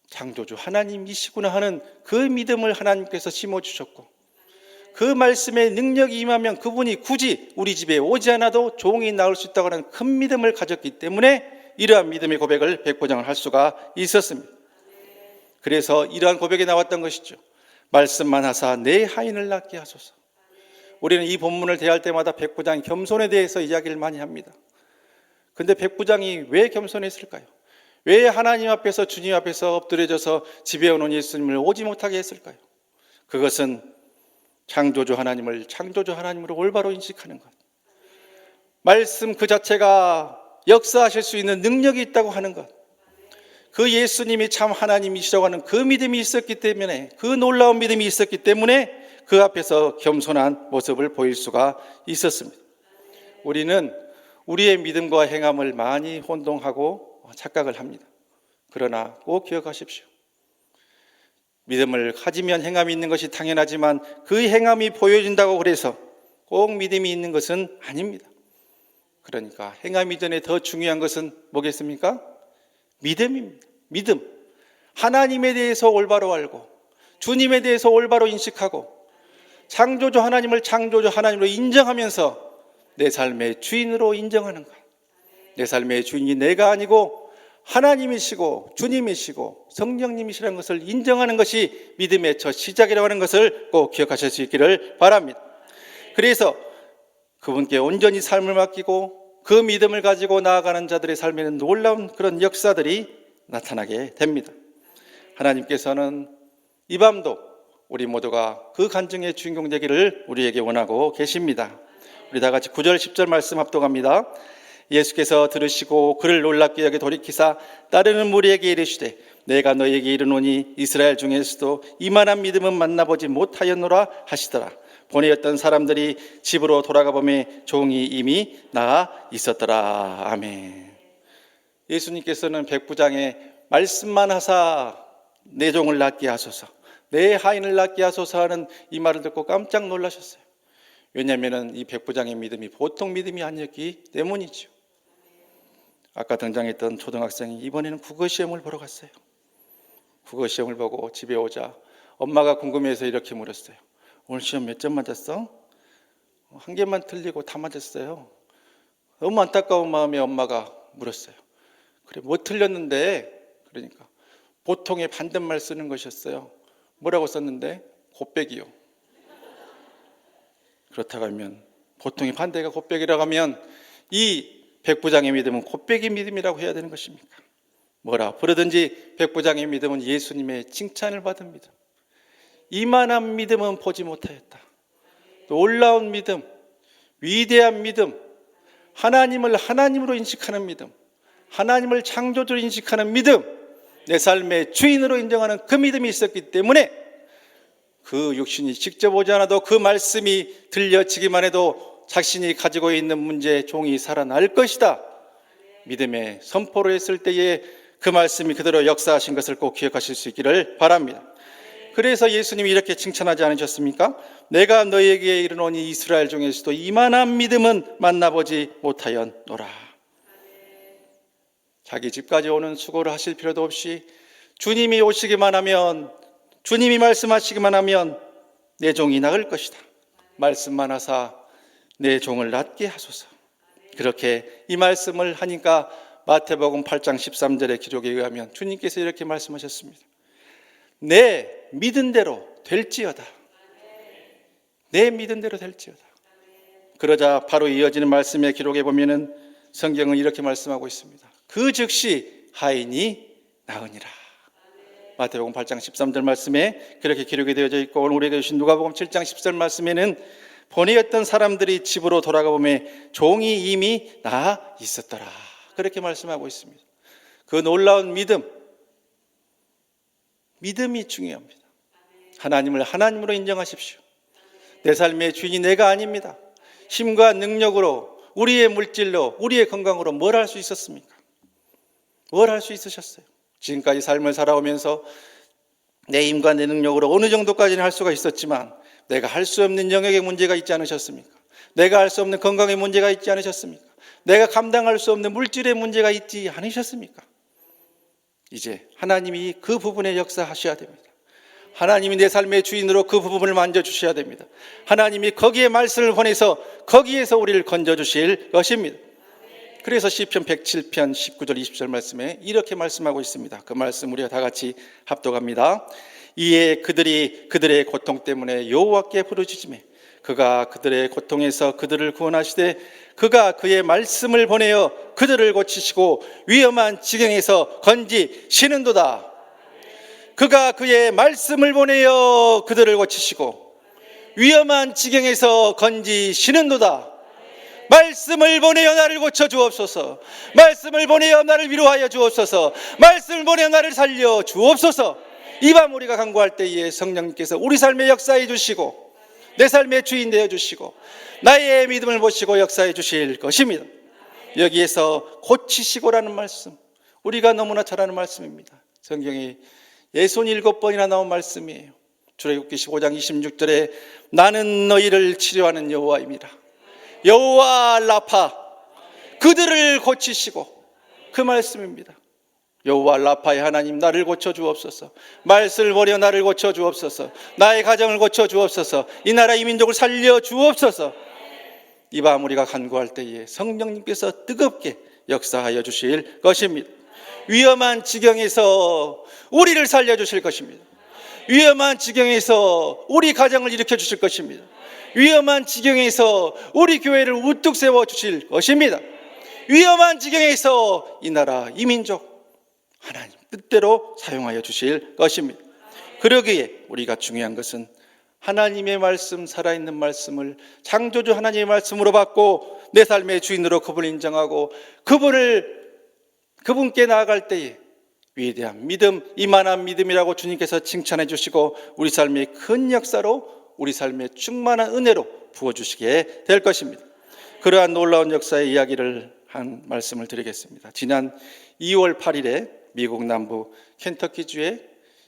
창조주 하나님이시구나 하는 그 믿음을 하나님께서 심어주셨고 그 말씀의 능력이 임하면 그분이 굳이 우리 집에 오지 않아도 종이 나올 수 있다고 하는 큰 믿음을 가졌기 때문에 이러한 믿음의 고백을 백부장을 할 수가 있었습니다. 그래서 이러한 고백이 나왔던 것이죠. 말씀만 하사 내 하인을 낫게 하소서. 우리는 이 본문을 대할 때마다 백부장 겸손에 대해서 이야기를 많이 합니다. 근데 백부장이 왜 겸손했을까요? 왜 하나님 앞에서 주님 앞에서 엎드려져서 집에 오는 예수님을 오지 못하게 했을까요? 그것은 창조주 하나님으로 올바로 인식하는 것, 말씀 그 자체가 역사하실 수 있는 능력이 있다고 하는 것, 그 예수님이 참 하나님이시라고 하는 그 믿음이 있었기 때문에, 그 놀라운 믿음이 있었기 때문에 그 앞에서 겸손한 모습을 보일 수가 있었습니다. 우리는 우리의 믿음과 행함을 많이 혼동하고 착각을 합니다. 그러나 꼭 기억하십시오. 믿음을 가지면 행함이 있는 것이 당연하지만 그 행함이 보여진다고 그래서 꼭 믿음이 있는 것은 아닙니다. 그러니까 행함 이전에 더 중요한 것은 뭐겠습니까? 믿음입니다. 믿음. 하나님에 대해서 올바로 알고 주님에 대해서 올바로 인식하고 창조주 하나님을 창조주 하나님으로 인정하면서 내 삶의 주인으로 인정하는 것. 내 삶의 주인이 내가 아니고 하나님이시고 주님이시고 성령님이시라는 것을 인정하는 것이 믿음의 첫 시작이라고 하는 것을 꼭 기억하실 수 있기를 바랍니다. 그래서 그분께 온전히 삶을 맡기고 그 믿음을 가지고 나아가는 자들의 삶에는 놀라운 그런 역사들이 나타나게 됩니다. 하나님께서는 이 밤도 우리 모두가 그 간증의 주인공 되기를 우리에게 원하고 계십니다. 우리 다 같이 9절 10절 말씀 합독합니다. 예수께서 들으시고 그를 놀랍게 여겨 돌이키사 따르는 무리에게 이르시되 내가 너희에게 이르노니 이스라엘 중에서도 이만한 믿음은 만나보지 못하였노라 하시더라. 보내었던 사람들이 집으로 돌아가 보매 종이 이미 나아 있었더라. 아멘. 예수님께서는 백부장의 말씀만 하사 내 종을 낫게 하소서, 내 하인을 낫게 하소서 하는 이 말을 듣고 깜짝 놀라셨어요. 왜냐하면 이 백부장의 믿음이 보통 믿음이 아니었기 때문이죠. 아까 등장했던 초등학생이 이번에는 국어시험을 보러 갔어요. 국어시험을 보고 집에 오자 엄마가 궁금해서 이렇게 물었어요. 오늘 시험 몇 점 맞았어? 한 개만 틀리고 다 맞았어요. 너무 안타까운 마음에 엄마가 물었어요. 그래, 뭐 틀렸는데? 그러니까 보통의 반대말 쓰는 것이었어요. 뭐라고 썼는데? 곱빼기요. 그렇다고 하면 보통의 반대가 곱빼기라고 하면 이 백부장의 믿음은 곱빼기 믿음이라고 해야 되는 것입니까? 뭐라 부르든지 백부장의 믿음은 예수님의 칭찬을 받은 믿음. 이만한 믿음은 보지 못하였다. 놀라운 믿음, 위대한 믿음, 하나님을 하나님으로 인식하는 믿음, 하나님을 창조주로 인식하는 믿음, 내 삶의 주인으로 인정하는 그 믿음이 있었기 때문에 그 육신이 직접 오지 않아도 그 말씀이 들려지기만 해도 자신이 가지고 있는 문제 종이 살아날 것이다, 믿음의 선포를 했을 때에 그 말씀이 그대로 역사하신 것을 꼭 기억하실 수 있기를 바랍니다. 그래서 예수님이 이렇게 칭찬하지 않으셨습니까? 내가 너희에게 이르노니 이스라엘 중에서도 이만한 믿음은 만나보지 못하였노라. 자기 집까지 오는 수고를 하실 필요도 없이 주님이 오시기만 하면, 주님이 말씀하시기만 하면 내 종이 나을 것이다, 말씀만 하사 내 종을 낫게 하소서. 그렇게 이 말씀을 하니까 마태복음 8장 13절의 기록에 의하면 주님께서 이렇게 말씀하셨습니다. 내 믿은 대로 될지어다. 내 믿은 대로 될지어다. 그러자 바로 이어지는 말씀의 기록에 보면은 성경은 이렇게 말씀하고 있습니다. 그 즉시 하인이 나으니라. 마태복음 8장 13절 말씀에 그렇게 기록이 되어져 있고, 오늘 우리에게 주신 누가복음 7장 10절 말씀에는 보내었던 사람들이 집으로 돌아가 보매 종이 이미 나아 있었더라, 그렇게 말씀하고 있습니다. 그 놀라운 믿음이 중요합니다. 하나님을 하나님으로 인정하십시오. 내 삶의 주인이 내가 아닙니다. 힘과 능력으로, 우리의 물질로, 우리의 건강으로 뭘 할 수 있었습니까? 뭘 할 수 있으셨어요? 지금까지 삶을 살아오면서 내 힘과 내 능력으로 어느 정도까지는 할 수가 있었지만 내가 할 수 없는 영역의 문제가 있지 않으셨습니까? 내가 할 수 없는 건강의 문제가 있지 않으셨습니까? 내가 감당할 수 없는 물질의 문제가 있지 않으셨습니까? 이제 하나님이 그 부분에 역사하셔야 됩니다. 하나님이 내 삶의 주인으로 그 부분을 만져주셔야 됩니다. 하나님이 거기에 말씀을 보내서 거기에서 우리를 건져주실 것입니다. 그래서 시편 107편 19절 20절 말씀에 이렇게 말씀하고 있습니다. 그 말씀 우리가 다 같이 합독합니다. 이에 그들이 그들의 고통 때문에 여호와께 부르짖으매 그가 그들의 고통에서 그들을 구원하시되 그가 그의 말씀을 보내어 그들을 고치시고 위험한 지경에서 건지시는도다. 그가 그의 말씀을 보내어 그들을 고치시고 위험한 지경에서 건지시는도다. 말씀을 보내어 나를 고쳐 주옵소서. 말씀을 보내어 나를 위로하여 주옵소서. 말씀을 보내어 나를 살려 주옵소서. 이 밤 우리가 간구할 때에 성령님께서 우리 삶에 역사해 주시고 내 삶의 주인 되어 주시고 나의 믿음을 보시고 역사해 주실 것입니다. 여기에서 고치시고라는 말씀, 우리가 너무나 잘 아는 말씀입니다. 성경이 67번이나 나온 말씀이에요. 출애굽기 15장 26절에 나는 너희를 치료하는 여호와입니다. 여호와 라파, 그들을 고치시고, 그 말씀입니다. 여호와 라파의 하나님, 나를 고쳐 주옵소서. 말씀을 보려 나를 고쳐 주옵소서. 나의 가정을 고쳐 주옵소서. 이 나라 이 민족을 살려 주옵소서. 이 밤 우리가 간구할 때에 성령님께서 뜨겁게 역사하여 주실 것입니다. 위험한 지경에서 우리를 살려 주실 것입니다. 위험한 지경에서 우리 가정을 일으켜 주실 것입니다. 위험한 지경에서 우리 교회를 우뚝 세워 주실 것입니다. 위험한 지경에서 이 나라 이 민족 하나님 뜻대로 사용하여 주실 것입니다. 그러기에 우리가 중요한 것은 하나님의 말씀, 살아있는 말씀을 창조주 하나님의 말씀으로 받고 내 삶의 주인으로 그분을 인정하고 그분께 나아갈 때에 위대한 믿음, 이만한 믿음이라고 주님께서 칭찬해 주시고 우리 삶의 큰 역사로, 우리 삶의 충만한 은혜로 부어주시게 될 것입니다. 그러한 놀라운 역사의 이야기를 한 말씀을 드리겠습니다. 지난 2월 8일에 미국 남부 켄터키주에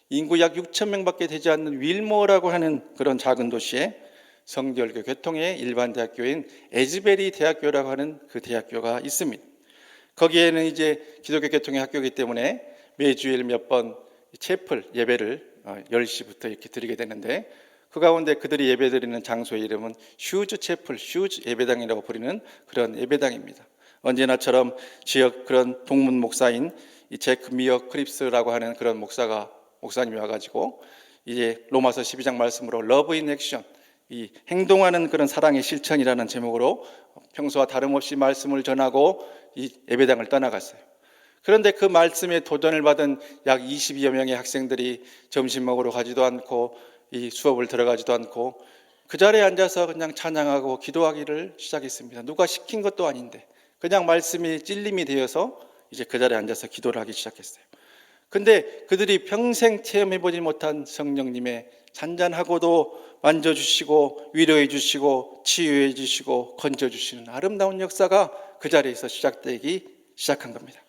인구 약 6천 명밖에 되지 않는 윌모어라고 하는 그런 작은 도시에 성결교 교통의 일반 대학교인 에즈베리 대학교라고 하는 그 대학교가 있습니다. 거기에는 이제 기독교 교통의 학교이기 때문에 매주일 몇 번 채플 예배를 10시부터 이렇게 드리게 되는데, 그 가운데 그들이 예배드리는 장소의 이름은 휴즈 채플, 휴즈 예배당이라고 부르는 그런 예배당입니다. 언제나처럼 지역 그런 동문 목사인 이 제크 미어 크립스라고 하는 그런 목사님이 와가지고 이제 로마서 12장 말씀으로 러브 인 액션, 이 행동하는 그런 사랑의 실천이라는 제목으로 평소와 다름없이 말씀을 전하고 이 예배당을 떠나갔어요. 그런데 그 말씀에 도전을 받은 약 20여 명의 학생들이 점심 먹으러 가지도 않고 이 수업을 들어가지도 않고 그 자리에 앉아서 그냥 찬양하고 기도하기를 시작했습니다. 누가 시킨 것도 아닌데 그냥 말씀이 찔림이 되어서 이제 그 자리에 앉아서 기도를 하기 시작했어요. 근데 그들이 평생 체험해보지 못한 성령님의 잔잔하고도 만져주시고 위로해 주시고 치유해 주시고 건져주시는 아름다운 역사가 그 자리에서 시작되기 시작한 겁니다.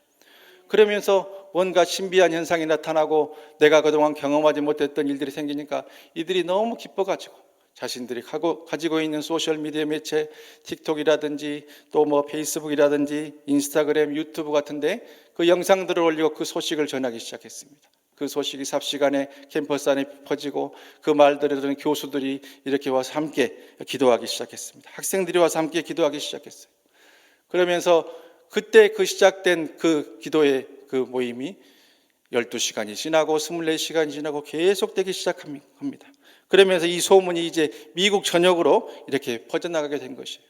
그러면서 뭔가 신비한 현상이 나타나고 내가 그동안 경험하지 못했던 일들이 생기니까 이들이 너무 기뻐가지고 자신들이 가지고 있는 소셜미디어 매체 틱톡이라든지 또 뭐 페이스북이라든지 인스타그램, 유튜브 같은데 그 영상들을 올리고 그 소식을 전하기 시작했습니다. 그 소식이 삽시간에 캠퍼스 안에 퍼지고 그 말들을 들은 교수들이 이렇게 와서 함께 기도하기 시작했습니다. 학생들이 와서 함께 기도하기 시작했어요. 그러면서 그때 그 시작된 그 기도의 그 모임이 12시간이 지나고 24시간이 지나고 계속되기 시작합니다. 그러면서 이 소문이 이제 미국 전역으로 이렇게 퍼져나가게 된 것이에요.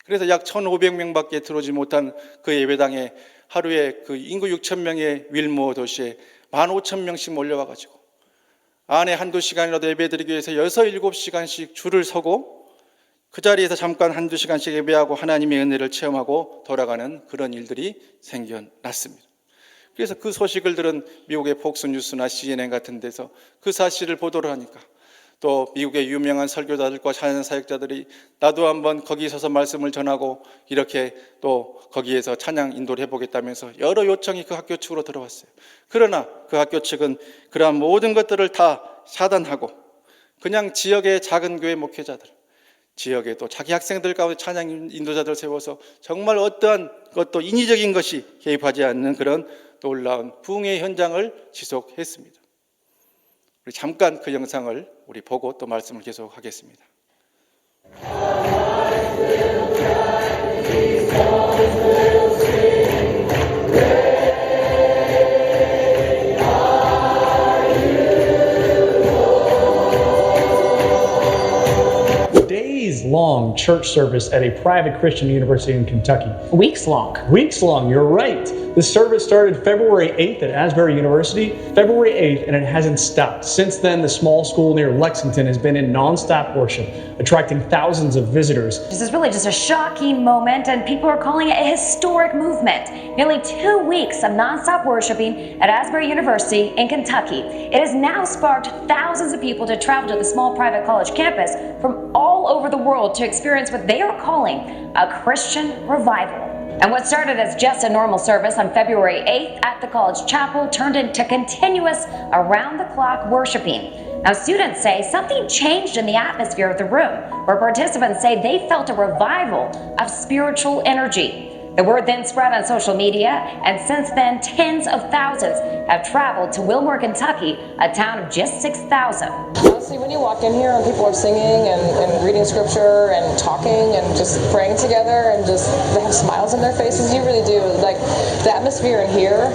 그래서 약 1,500명밖에 들어오지 못한 그 예배당에 하루에 그 인구 6,000명의 윌모 도시에 15,000명씩 몰려와가지고 안에 한두 시간이라도 예배드리기 위해서 6, 7시간씩 줄을 서고 그 자리에서 잠깐 한두 시간씩 예배하고 하나님의 은혜를 체험하고 돌아가는 그런 일들이 생겨났습니다. 그래서 그 소식을 들은 미국의 폭스뉴스나 CNN 같은 데서 그 사실을 보도를 하니까 또 미국의 유명한 설교자들과 찬양 사역자들이 나도 한번 거기 서서 말씀을 전하고 이렇게 또 거기에서 찬양 인도를 해보겠다면서 여러 요청이 그 학교 측으로 들어왔어요. 그러나 그 학교 측은 그러한 모든 것들을 다 차단하고 그냥 지역의 작은 교회 목회자들, 지역에 또 자기 학생들 가운데 찬양 인도자들 세워서 정말 어떠한 것도 인위적인 것이 개입하지 않는 그런 놀라운 부흥의 현장을 지속했습니다. 우리 잠깐 그 영상을 우리 보고 또 말씀을 계속하겠습니다. Days-long church service at a private Christian university in Kentucky. Weeks long. Weeks long, you're right. The service started February 8th at Asbury University, February 8th, and it hasn't stopped. Since then, the small school near Lexington has been in non-stop worship, attracting thousands of visitors. This is really just a shocking moment, and people are calling it a historic movement. Nearly 2 weeks of nonstop worshiping at Asbury University in Kentucky. It has now sparked thousands of people to travel to the small private college campus from all over the world to experience what they are calling a Christian revival. And what started as just a normal service on February 8th at the college chapel turned into continuous around-the-clock worshiping. Now, students say something changed in the atmosphere of the room, where participants say they felt a revival of spiritual energy. The word then spread on social media, and since then, tens of thousands have traveled to Wilmore, Kentucky, a town of just 6,000. Honestly, when you walk in here and people are singing and reading scripture and talking and just praying together and just they have smiles on their faces, you really do. Like, the atmosphere in here,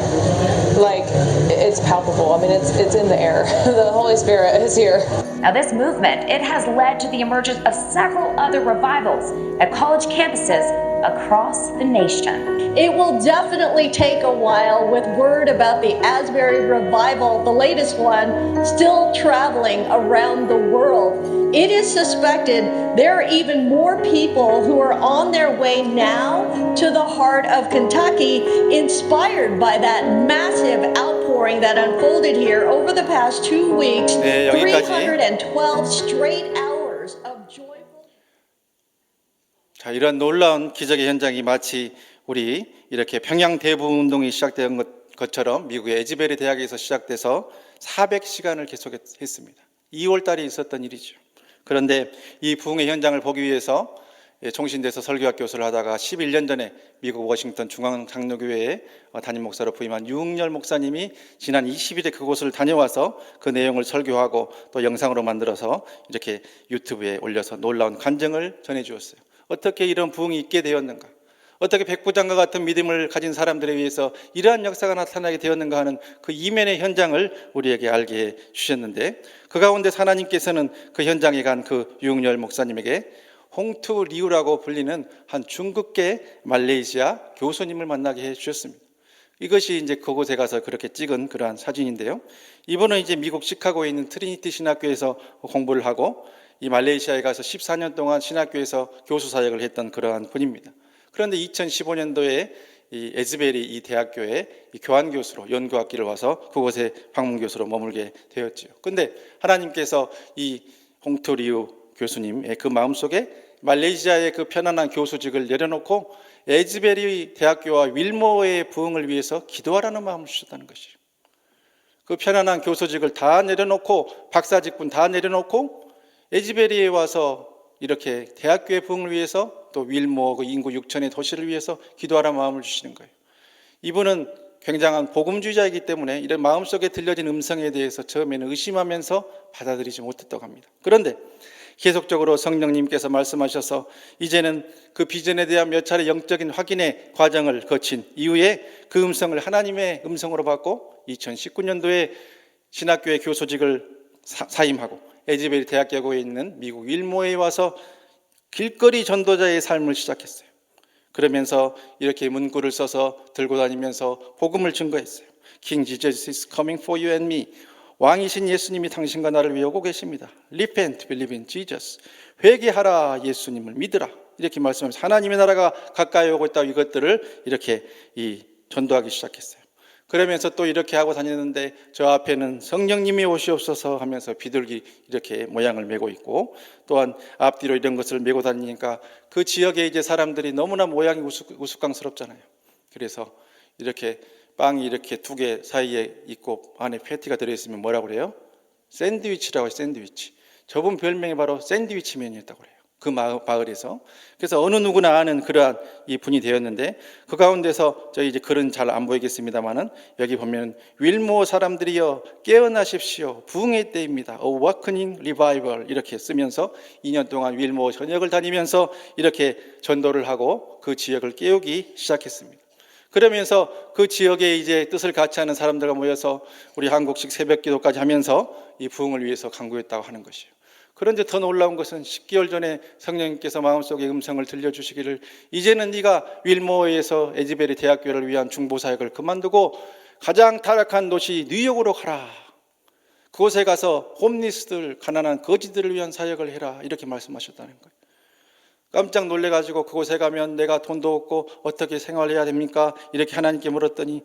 like, it's palpable. I mean, it's in the air. The Holy Spirit is here. Now, this movement, it has led to the emergence of several other revivals at college campuses across the nation. It will definitely take a while with word about the Asbury revival, the latest one, still traveling around the world. It is suspected there are even more people who are on their way now to the heart of Kentucky, inspired by that massive outpouring that unfolded here over the past 2 weeks. 네, 여기까지. 312 straight hours of joyful. 자, 이런 놀라운 기적의 현장이 마치 우리 이렇게 평양 대부흥 운동이 시작된 것처럼 미국의 에즈베리 대학에서 시작돼서 400시간을 계속했습니다. 2월 달에 있었던 일이죠. 그런데 이 부흥의 현장을 보기 위해서 총신대에서 설교학 교수를 하다가 11년 전에 미국 워싱턴 중앙장로교회에 담임 목사로 부임한 유흥열 목사님이 지난 20일에 그곳을 다녀와서 그 내용을 설교하고 또 영상으로 만들어서 이렇게 유튜브에 올려서 놀라운 간증을 전해주었어요. 어떻게 이런 부흥이 있게 되었는가? 어떻게 백부장과 같은 믿음을 가진 사람들에 의해서 이러한 역사가 나타나게 되었는가 하는 그 이면의 현장을 우리에게 알게 해 주셨는데, 그 가운데 하나님께서는 그 현장에 간 그 유흥열 목사님에게 홍투 리우라고 불리는 한 중국계 말레이시아 교수님을 만나게 해 주셨습니다. 이것이 이제 그곳에 가서 그렇게 찍은 그러한 사진인데요. 이분은 이제 미국 시카고에 있는 트리니티 신학교에서 공부를 하고 이 말레이시아에 가서 14년 동안 신학교에서 교수 사역을 했던 그러한 분입니다. 그런데 2015년도에 이 에즈베리 이 대학교에 이 교환 교수로 연구학기를 와서 그곳에 방문 교수로 머물게 되었지요. 근데 하나님께서 이 홍토리우 교수님의 그 마음속에 말레이시아의 그 편안한 교수직을 내려놓고 에즈베리 대학교와 윌모어의 부흥을 위해서 기도하라는 마음을 주셨다는 것이에요. 그 편안한 교수직을 다 내려놓고 박사직분 다 내려놓고 에즈베리에 와서 이렇게 대학교의 부흥을 위해서 또 윌모어 그 인구 6천의 도시를 위해서 기도하라는 마음을 주시는 거예요. 이분은 굉장한 복음주의자이기 때문에 이런 마음속에 들려진 음성에 대해서 처음에는 의심하면서 받아들이지 못했다고 합니다. 그런데 계속적으로 성령님께서 말씀하셔서 이제는 그 비전에 대한 몇 차례 영적인 확인의 과정을 거친 이후에 그 음성을 하나님의 음성으로 받고 2019년도에 신학교의 교수직을 사임하고 에즈베리 대학교에 있는 미국 윌모어에 와서 길거리 전도자의 삶을 시작했어요. 그러면서 이렇게 문구를 써서 들고 다니면서 복음을 증거했어요. King Jesus is coming for you and me. 왕이신 예수님이 당신과 나를 위해 오고 계십니다. Repent, believe in Jesus. 회개하라, 예수님을 믿으라. 이렇게 말씀하면서 하나님의 나라가 가까이 오고 있다고 이것들을 이렇게 전도하기 시작했어요. 그러면서 또 이렇게 하고 다녔는데 저 앞에는 성령님이 오시옵소서 하면서 비둘기 이렇게 모양을 메고 있고 또한 앞뒤로 이런 것을 메고 다니니까 그 지역에 이제 사람들이 너무나 모양이 우스꽝스럽잖아요. 그래서 이렇게 빵이 이렇게 두 개 사이에 있고 안에 패티가 들어있으면 뭐라고 그래요? 샌드위치라고 해요. 샌드위치. 저분 별명이 바로 샌드위치맨이었다고 그래요. 그 마을에서. 그래서 어느 누구나 아는 그러한 이 분이 되었는데 그 가운데서 저희 이제 글은 잘 안 보이겠습니다만은 여기 보면 윌모어 사람들이여 깨어나십시오. 부흥의 때입니다. Awakening Revival 이렇게 쓰면서 2년 동안 윌모어 전역을 다니면서 이렇게 전도를 하고 그 지역을 깨우기 시작했습니다. 그러면서 그 지역에 이제 뜻을 같이 하는 사람들과 모여서 우리 한국식 새벽 기도까지 하면서 이 부흥을 위해서 간구했다고 하는 것이에요. 그런데 더 놀라운 것은 10개월 전에 성령님께서 마음속에 음성을 들려주시기를 이제는 네가 윌모어에서 에즈베리 대학교를 위한 중보사역을 그만두고 가장 타락한 도시 뉴욕으로 가라. 그곳에 가서 홈리스들, 가난한 거지들을 위한 사역을 해라. 이렇게 말씀하셨다는 거예요. 깜짝 놀래가지고 그곳에 가면 내가 돈도 없고 어떻게 생활해야 됩니까? 이렇게 하나님께 물었더니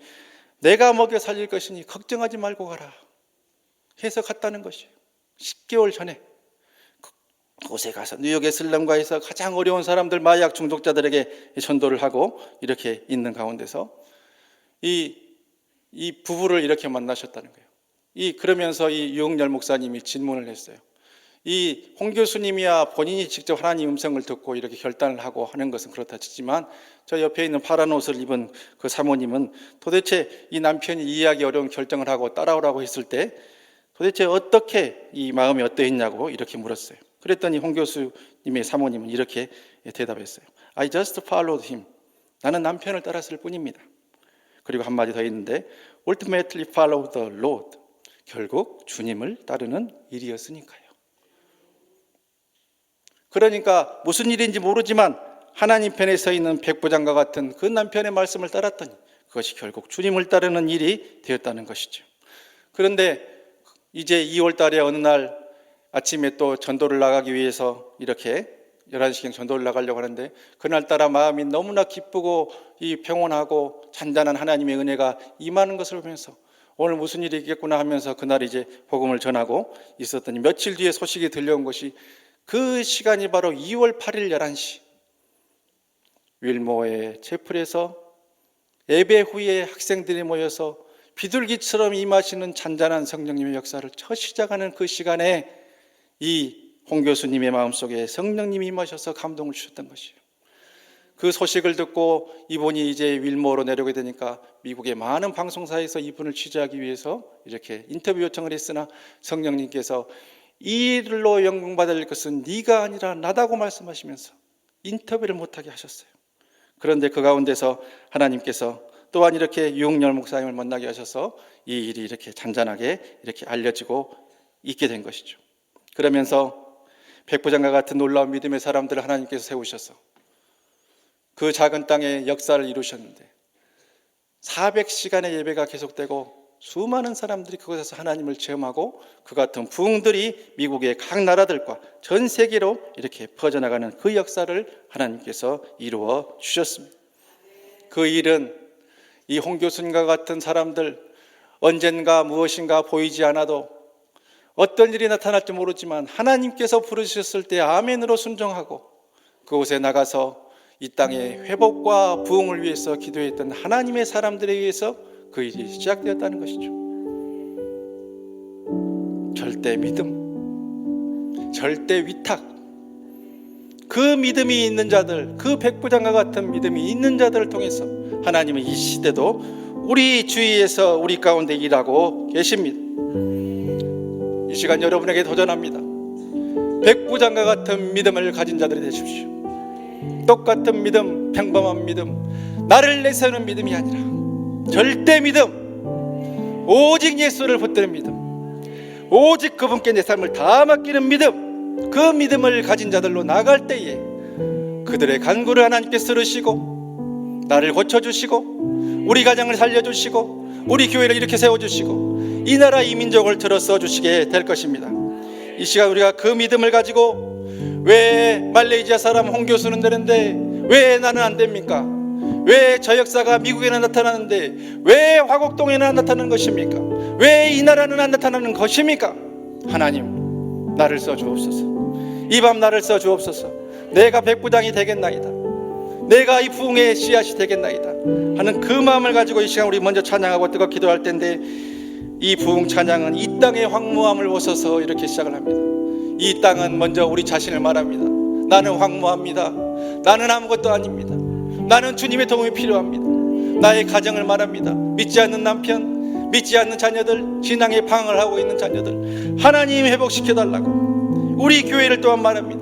내가 먹여 살릴 것이니 걱정하지 말고 가라 해서 갔다는 것이에요. 10개월 전에 그곳에 가서 뉴욕의 슬럼가에서 가장 어려운 사람들, 마약 중독자들에게 전도를 하고 이렇게 있는 가운데서 이 부부를 이렇게 만나셨다는 거예요. 그러면서 이 유흥열 목사님이 질문을 했어요. 이 홍 교수님이야 본인이 직접 하나님 음성을 듣고 이렇게 결단을 하고 하는 것은 그렇다 치지만 저 옆에 있는 파란 옷을 입은 그 사모님은 도대체 이 남편이 이해하기 어려운 결정을 하고 따라오라고 했을 때 도대체 어떻게 이 마음이 어떠했냐고 이렇게 물었어요. 그랬더니 홍 교수님의 사모님은 이렇게 대답했어요. I just followed him. 나는 남편을 따랐을 뿐입니다. 그리고 한마디 더 있는데 Ultimately follow the Lord. 결국 주님을 따르는 일이었으니까요. 그러니까 무슨 일인지 모르지만 하나님 편에 서 있는 백부장과 같은 그 남편의 말씀을 따랐더니 그것이 결국 주님을 따르는 일이 되었다는 것이죠. 그런데 이제 2월 달에 어느 날 아침에 또 전도를 나가기 위해서 이렇게 11시경 전도를 나가려고 하는데 그날따라 마음이 너무나 기쁘고 이 평온하고 잔잔한 하나님의 은혜가 임하는 것을 보면서 오늘 무슨 일이 있겠구나 하면서 그날 이제 복음을 전하고 있었더니 며칠 뒤에 소식이 들려온 것이 그 시간이 바로 2월 8일 11시 윌모어의 채플에서 예배 후에 학생들이 모여서 비둘기처럼 임하시는 잔잔한 성령님의 역사를 첫 시작하는 그 시간에 이 홍 교수님의 마음속에 성령님이 임하셔서 감동을 주셨던 것이에요. 그 소식을 듣고 이분이 이제 윌모어로 내려오게 되니까 미국의 많은 방송사에서 이분을 취재하기 위해서 이렇게 인터뷰 요청을 했으나 성령님께서 이 일로 영광받을 것은 네가 아니라 나다고 말씀하시면서 인터뷰를 못하게 하셨어요. 그런데 그 가운데서 하나님께서 또한 이렇게 유흥열 목사님을 만나게 하셔서 이 일이 이렇게 잔잔하게 이렇게 알려지고 있게 된 것이죠. 그러면서 백부장과 같은 놀라운 믿음의 사람들을 하나님께서 세우셔서 그 작은 땅에 역사를 이루셨는데 400시간의 예배가 계속되고 수많은 사람들이 그곳에서 하나님을 체험하고 그 같은 부흥들이 미국의 각 나라들과 전 세계로 이렇게 퍼져나가는 그 역사를 하나님께서 이루어 주셨습니다. 그 일은 이 홍 교수님과 같은 사람들 언젠가 무엇인가 보이지 않아도 어떤 일이 나타날지 모르지만 하나님께서 부르셨을 때 아멘으로 순종하고 그곳에 나가서 이 땅의 회복과 부흥을 위해서 기도했던 하나님의 사람들에 의해서 그 일이 시작되었다는 것이죠. 절대 믿음, 절대 위탁, 그 믿음이 있는 자들, 그 백부장과 같은 믿음이 있는 자들을 통해서 하나님은 이 시대도 우리 주위에서 우리 가운데 일하고 계십니다. 이 시간 여러분에게 도전합니다. 백부장과 같은 믿음을 가진 자들이 되십시오. 똑같은 믿음, 평범한 믿음, 나를 내세우는 믿음이 아니라 절대 믿음, 오직 예수를 붙드는 믿음, 오직 그분께 내 삶을 다 맡기는 믿음, 그 믿음을 가진 자들로 나갈 때에 그들의 간구를 하나님께서 들으시고 나를 고쳐주시고 우리 가정을 살려주시고 우리 교회를 이렇게 세워주시고 이 나라 이 민족을 들어 써주시게 될 것입니다. 이 시간 우리가 그 믿음을 가지고 왜 말레이시아 사람 홍 교수는 되는데 왜 나는 안 됩니까? 왜 저 역사가 미국에는 나타나는데 왜 화곡동에는 나타나는 것입니까? 왜 이 나라는 안 나타나는 것입니까? 하나님 나를 써주옵소서. 이 밤 나를 써주옵소서. 내가 백부장이 되겠나이다. 내가 이 부흥의 씨앗이 되겠나이다 하는 그 마음을 가지고 이 시간 우리 먼저 찬양하고 뜨겁게 기도할 텐데, 이 부흥 찬양은 이 땅의 황무함을 벗어서 이렇게 시작을 합니다. 이 땅은 먼저 우리 자신을 말합니다. 나는 황무합니다. 나는 아무것도 아닙니다. 나는 주님의 도움이 필요합니다. 나의 가정을 말합니다. 믿지 않는 남편, 믿지 않는 자녀들, 신앙의 방황을 하고 있는 자녀들 하나님 회복시켜달라고 우리 교회를 또한 말합니다.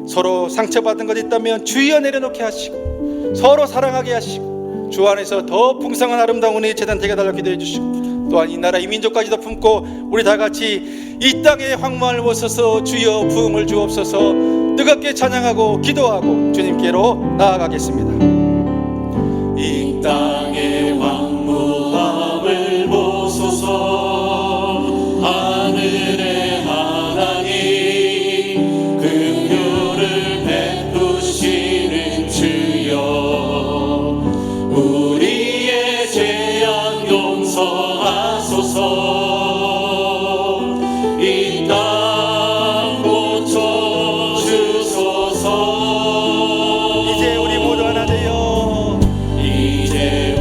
서로 상처받은 것 있다면 주여 내려놓게 하시고 서로 사랑하게 하시고 주 안에서 더 풍성한 아름다운 은혜의 재단 되게 달라고 기도해 주시고, 또한 이 나라 이 민족까지도 품고 우리 다 같이 이 땅의 황무함을 벗어서 주여 부흥을 주옵소서 뜨겁게 찬양하고 기도하고 주님께로 나아가겠습니다. 이 땅의 황무함을 보소서. 하늘의 하나님 긍휼을 베푸시는 주여, 우리의 죄악 용서하소서. 이 땅 고쳐주소서. 이제 우리 모두 하나 되어 이제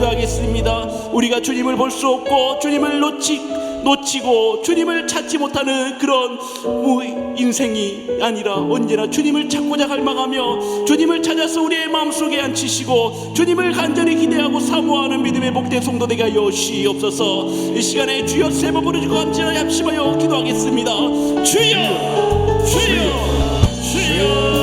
기도하겠습니다. 우리가 주님을 볼 수 없고 주님을 놓치고 주님을 찾지 못하는 그런 인생이 아니라 언제나 주님을 찾고자 갈망하며 주님을 찾아서 우리의 마음속에 앉히시고 주님을 간절히 기대하고 사모하는 믿음의 복된 성도 되게 하여 주시옵소서. 이 시간에 주여 세 번 부르짖고 간절히 합심하여 기도하겠습니다. 주여, 주여, 주여.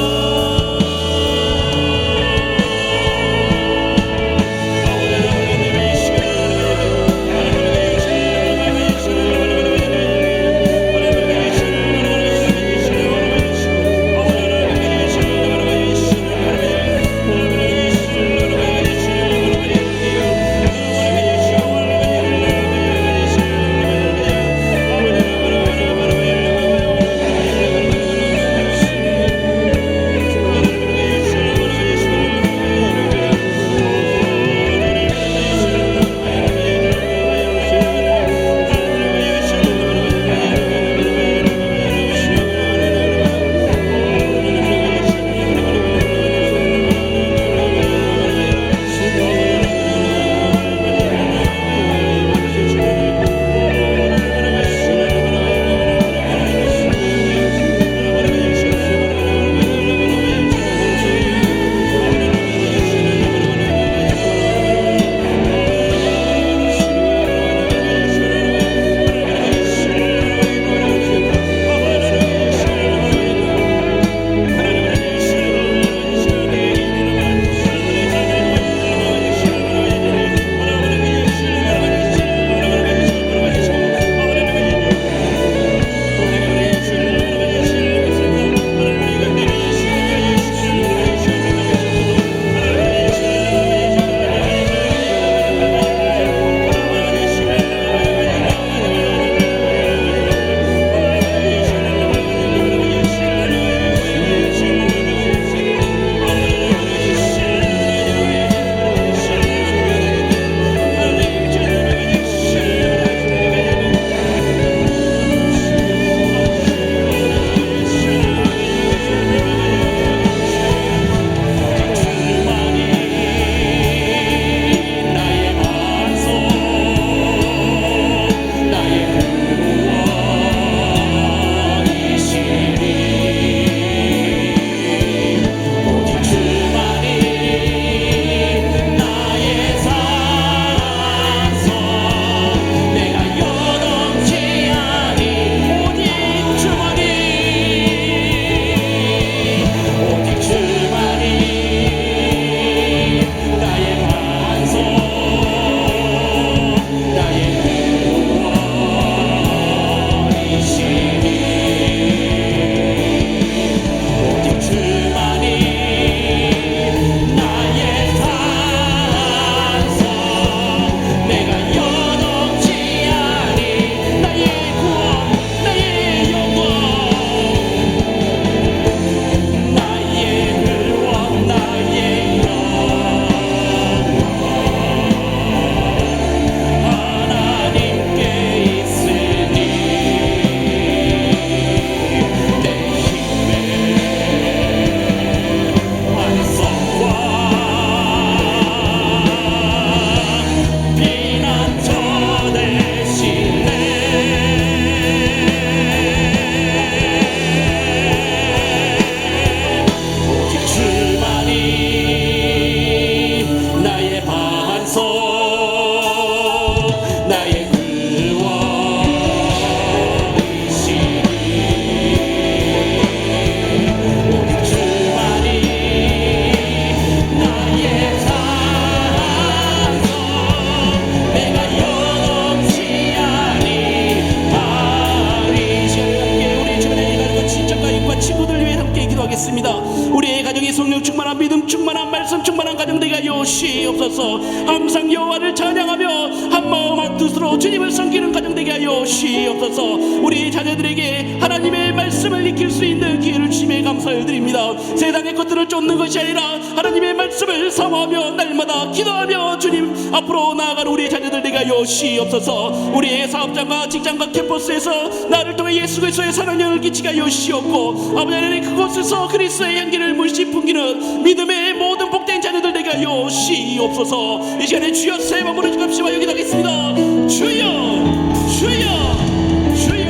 주시옵소서. 항상 여호와를 찬양하며 한마음 한뜻으로 주님을 섬기는 가정 되게 하여 주시옵소서. 우리 자녀들에게 하나님의 말씀을 익힐 수 있는 기회를 주심에 감사를 드립니다. 세상의 것들을 쫓는 것이 아니라 하나님의 말씀을 사모하며 날마다 기도하며 주님 앞으로 나아가는 우리 자녀들 되게 하여 주시옵소서. 우리의 사업장과 직장과 캠퍼스에서 나를 통해 예수 그리스도의 선한 영을 끼치게 하여 주시옵고, 아버지 하나님 그곳에서 그리스도의 향기를 물씬 풍기는 믿음의 모든 복된 자녀들 되게 하여 시옵소서. 이 시간에 주여 새 마음으로 주갑시와 여기다겠습니다. 주여 주여 주여.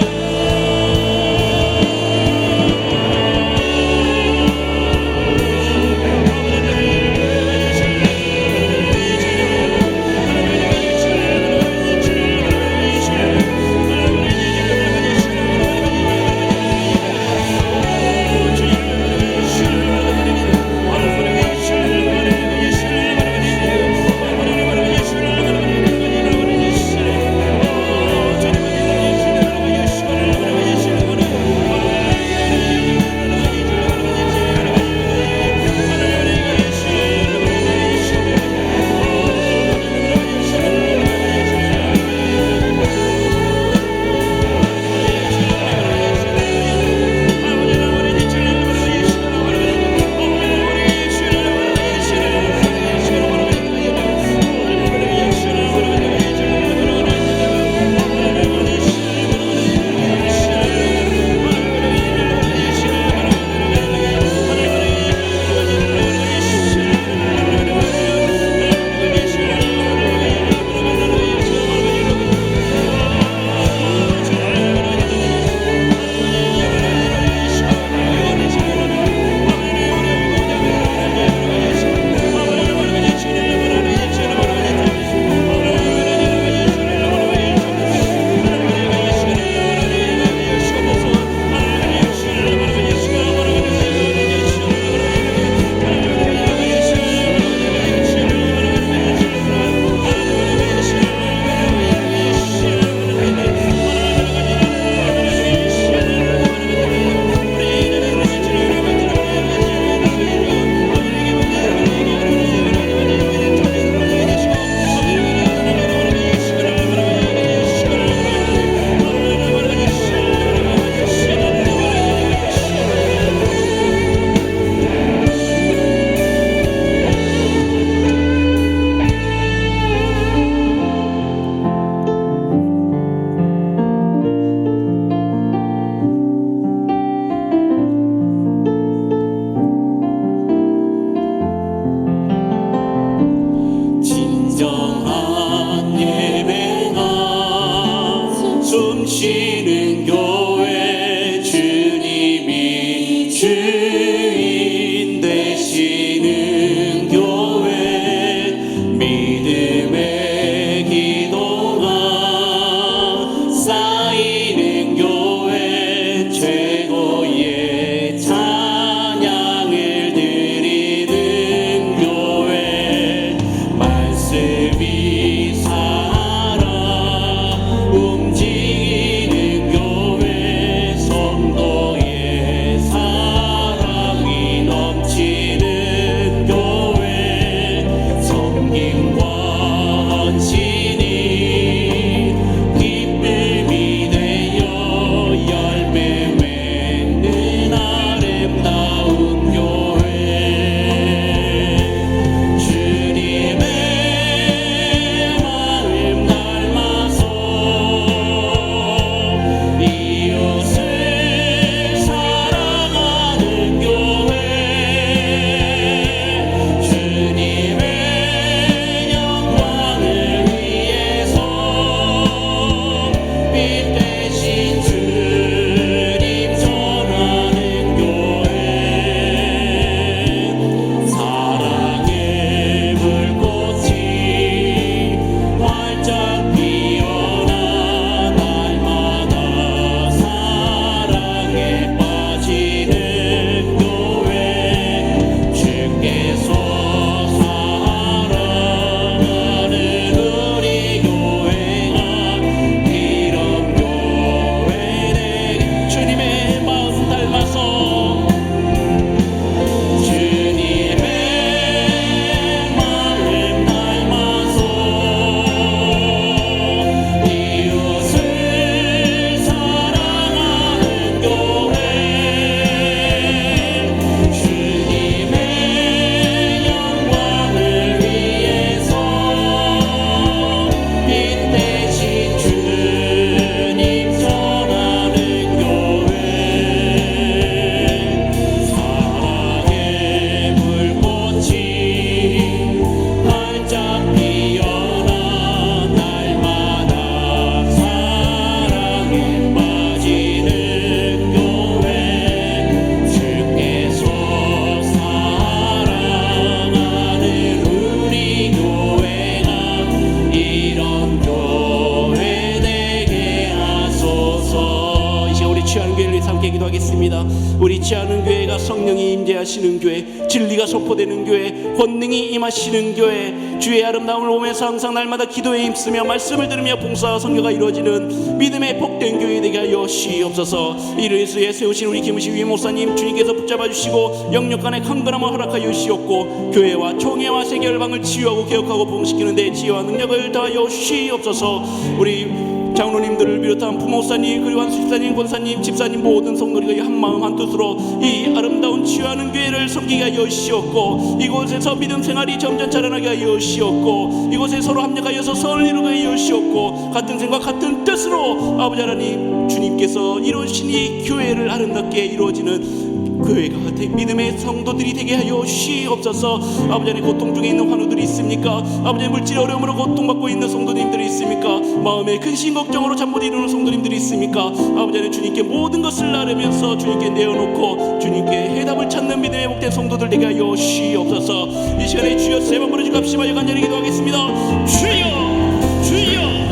원하십니다. 우리 지하는 교회가 성령이 임재하시는 교회, 진리가 선포되는 교회, 권능이 임하시는 교회, 주의 아름다움을 보면서 항상 날마다 기도에 힘쓰며 말씀을 들으며 봉사와 선교가 이루어지는 믿음의 복된 교회 되게 하여 시옵소서. 이를 위해 세우신 우리 김우식 위 목사님 주님께서 붙잡아 주시고 영육간의 강건함을 허락하여 시옵고 교회와 총회와 세계 열방을 치유하고 개혁하고 부흥시키는 데 지혜와 능력을 더하여 시옵소서. 우리 장로님들을 비롯한 부목사님 그리고 한수집사님 권사님 집사님 모든 성도들이 한마음 한뜻으로 이 아름다운 치유하는 교회를 섬기게 하여 시옵고 이곳에서 믿음 생활이 점점 자라나게 하여 시옵고 이곳에 서로 합력하여서 선을 이루게 하여 시옵고 같은 생각 같은 뜻으로 아버지 하나님 주님께서 이루신 이 교회를 아름답게 이루어지는 교회가 믿음의 성도들이 되게 하여 시옵소서. 아버지 하나님 고통 중에 있는 환우들이 있습니까? 아버지 물질 어려움으로 고통받고 있는 성도님들이 있습니까? 마음에 근심 걱정으로 잠 못 이루는 성도님들이 있습니까? 아버지 하나님 주님께 모든 것을 나르면서 주님께 내어놓고 주님께 해답을 찾는 믿음의 복된 성도들 되게 하여 시옵소서. 이 시간에 주여 세 번 부르짖고 합심하여 간절히 기도하겠습니다. 주여 주여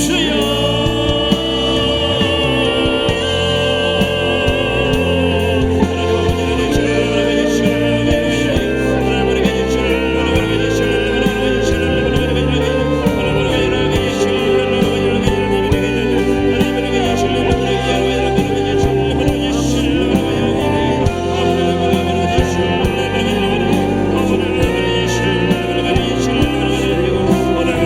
주여. 오늘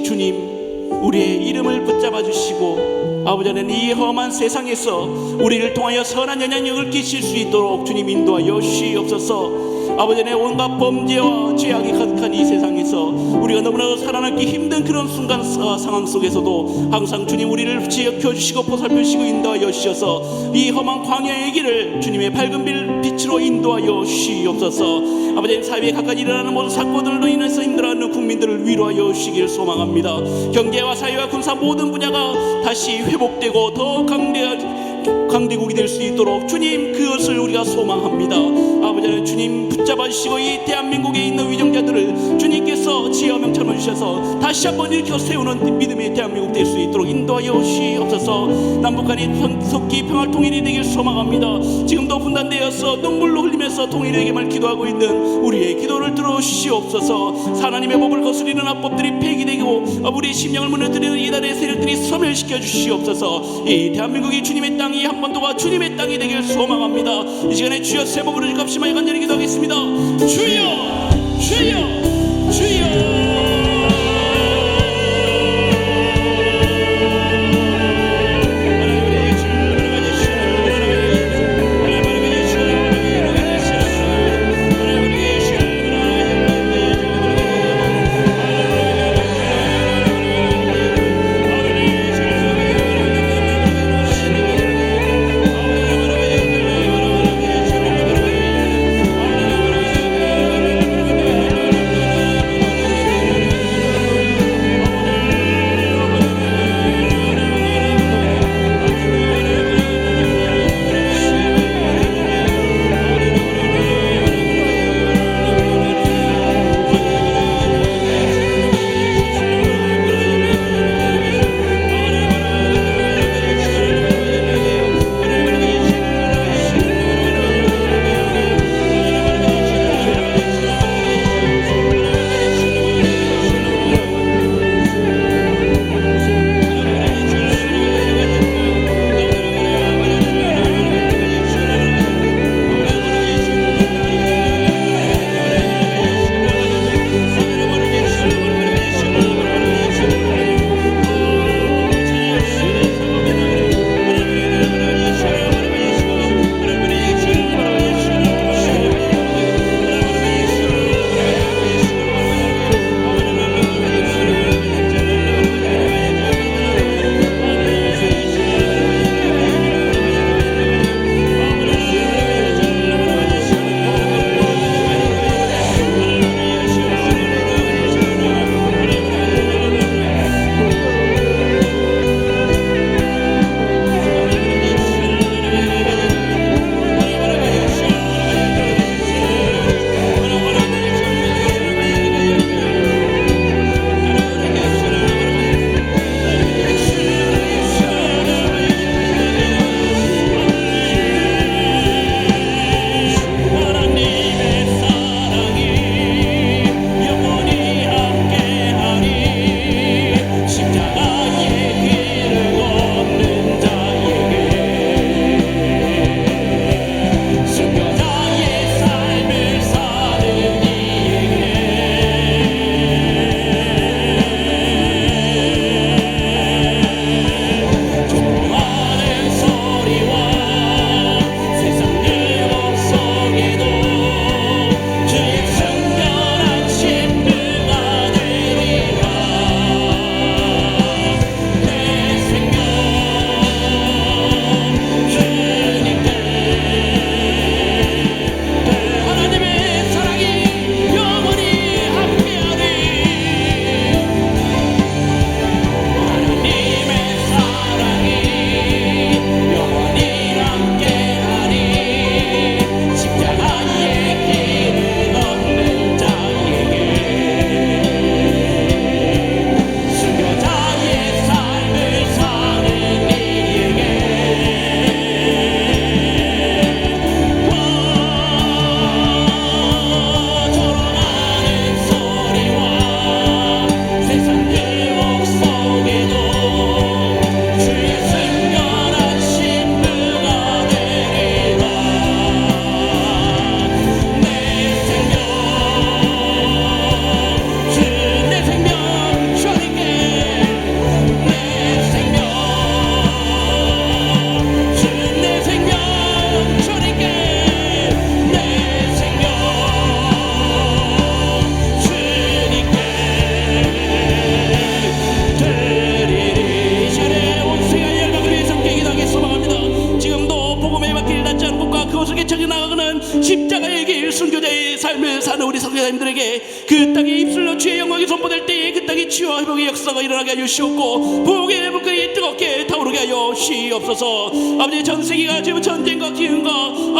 되신 주님, 우리의 이름을 붙잡아 주시고 아버지 하나님, 이 험한 세상에서 우리를 통하여 선한 영향력을 끼칠 수 있도록 주님 인도하여 주시옵소서. 아버지 하나님, 온갖 범죄와 죄악이 가득한 이 세상에서 우리가 너무나도 살아남기 힘든 그런 순간 상황 속에서도 항상 주님 우리를 지켜 주시고 보살펴 주시고 인도하여 주셔서 이 험한 광야의 길을 주님의 밝은 빛으로 인도하여 주시옵소서. 아버지 하나님, 사회에 각각 일어나는 모든 사건들로 인해서 힘들어하는 국민들을 위로하여 주시길 소망합니다. 경제와 사회와 군사 모든 분야가 다시 회복되고 더 강대국이 될 수 있도록 주님 그것을 우리가 소망합니다. 아버지 하나님, 주님 붙잡아 주시고 이 대한민국에 있는 위정자들을 주님께서 지혜와 명철을 주셔서 다시 한번 일으켜 세우는 믿음의 대한민국 될 수 있도록 인도하여 주시옵소서. 남북한이 속기 평화 통일이 되길 소망합니다. 지금도 분단되어서 눈물로 흘리면서 통일에게만 기도하고 있는 우리의 기도를 들어주시옵소서. 하나님의 법을 거스리는 합법들이 폐기되고 우리의 심령을 무너뜨리는 이단의 세력들이 소멸시켜 주시옵소서. 이 대한민국이 주님의 땅이 한 번도가 주님의 땅이 되길 소망합니다. 이 시간에 주여 새 복을 주옵시며 간절히 기도하겠습니다. 주여, 주여, 주여. 십자가의 길 순교자의 삶을 사는 우리 선교사님들에게 그 땅에 입술로 주의 영광이 선포될 때에 그 땅에 치유와 회복의 역사가 일어나게 하여 주시옵고 복의 물결이 뜨겁게 타오르게 하여 주시옵소서. 아버지, 전 세계가 지금 전쟁과 기근과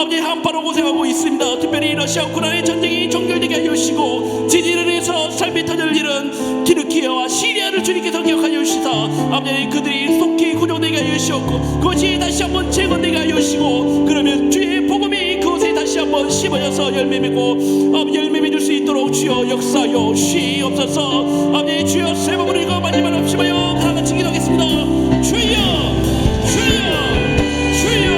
아버지 한파로 고생하고 있습니다. 특별히 러시아 우크라이나의 전쟁이 종결되게 하여 주시고 지진을 해서 삶의 터전을 잃은 키르키아와 시리아를 주님께서 기억하여 주시사 아버지, 그들이 속히 구조되게 하여 주시옵고 그것이 다시 한번 재건되게 하여 주시고 그러면 주의 복음이 그곳에 다시 한번 심어져서 열매 맺고 아버지 열매 맺을 수 있도록 주여 역사하여 주시옵소서. 아버지, 주여 세 번을 읽어 마지막 합심하여 하나같이 기도하겠습니다. 주여 주여 주여.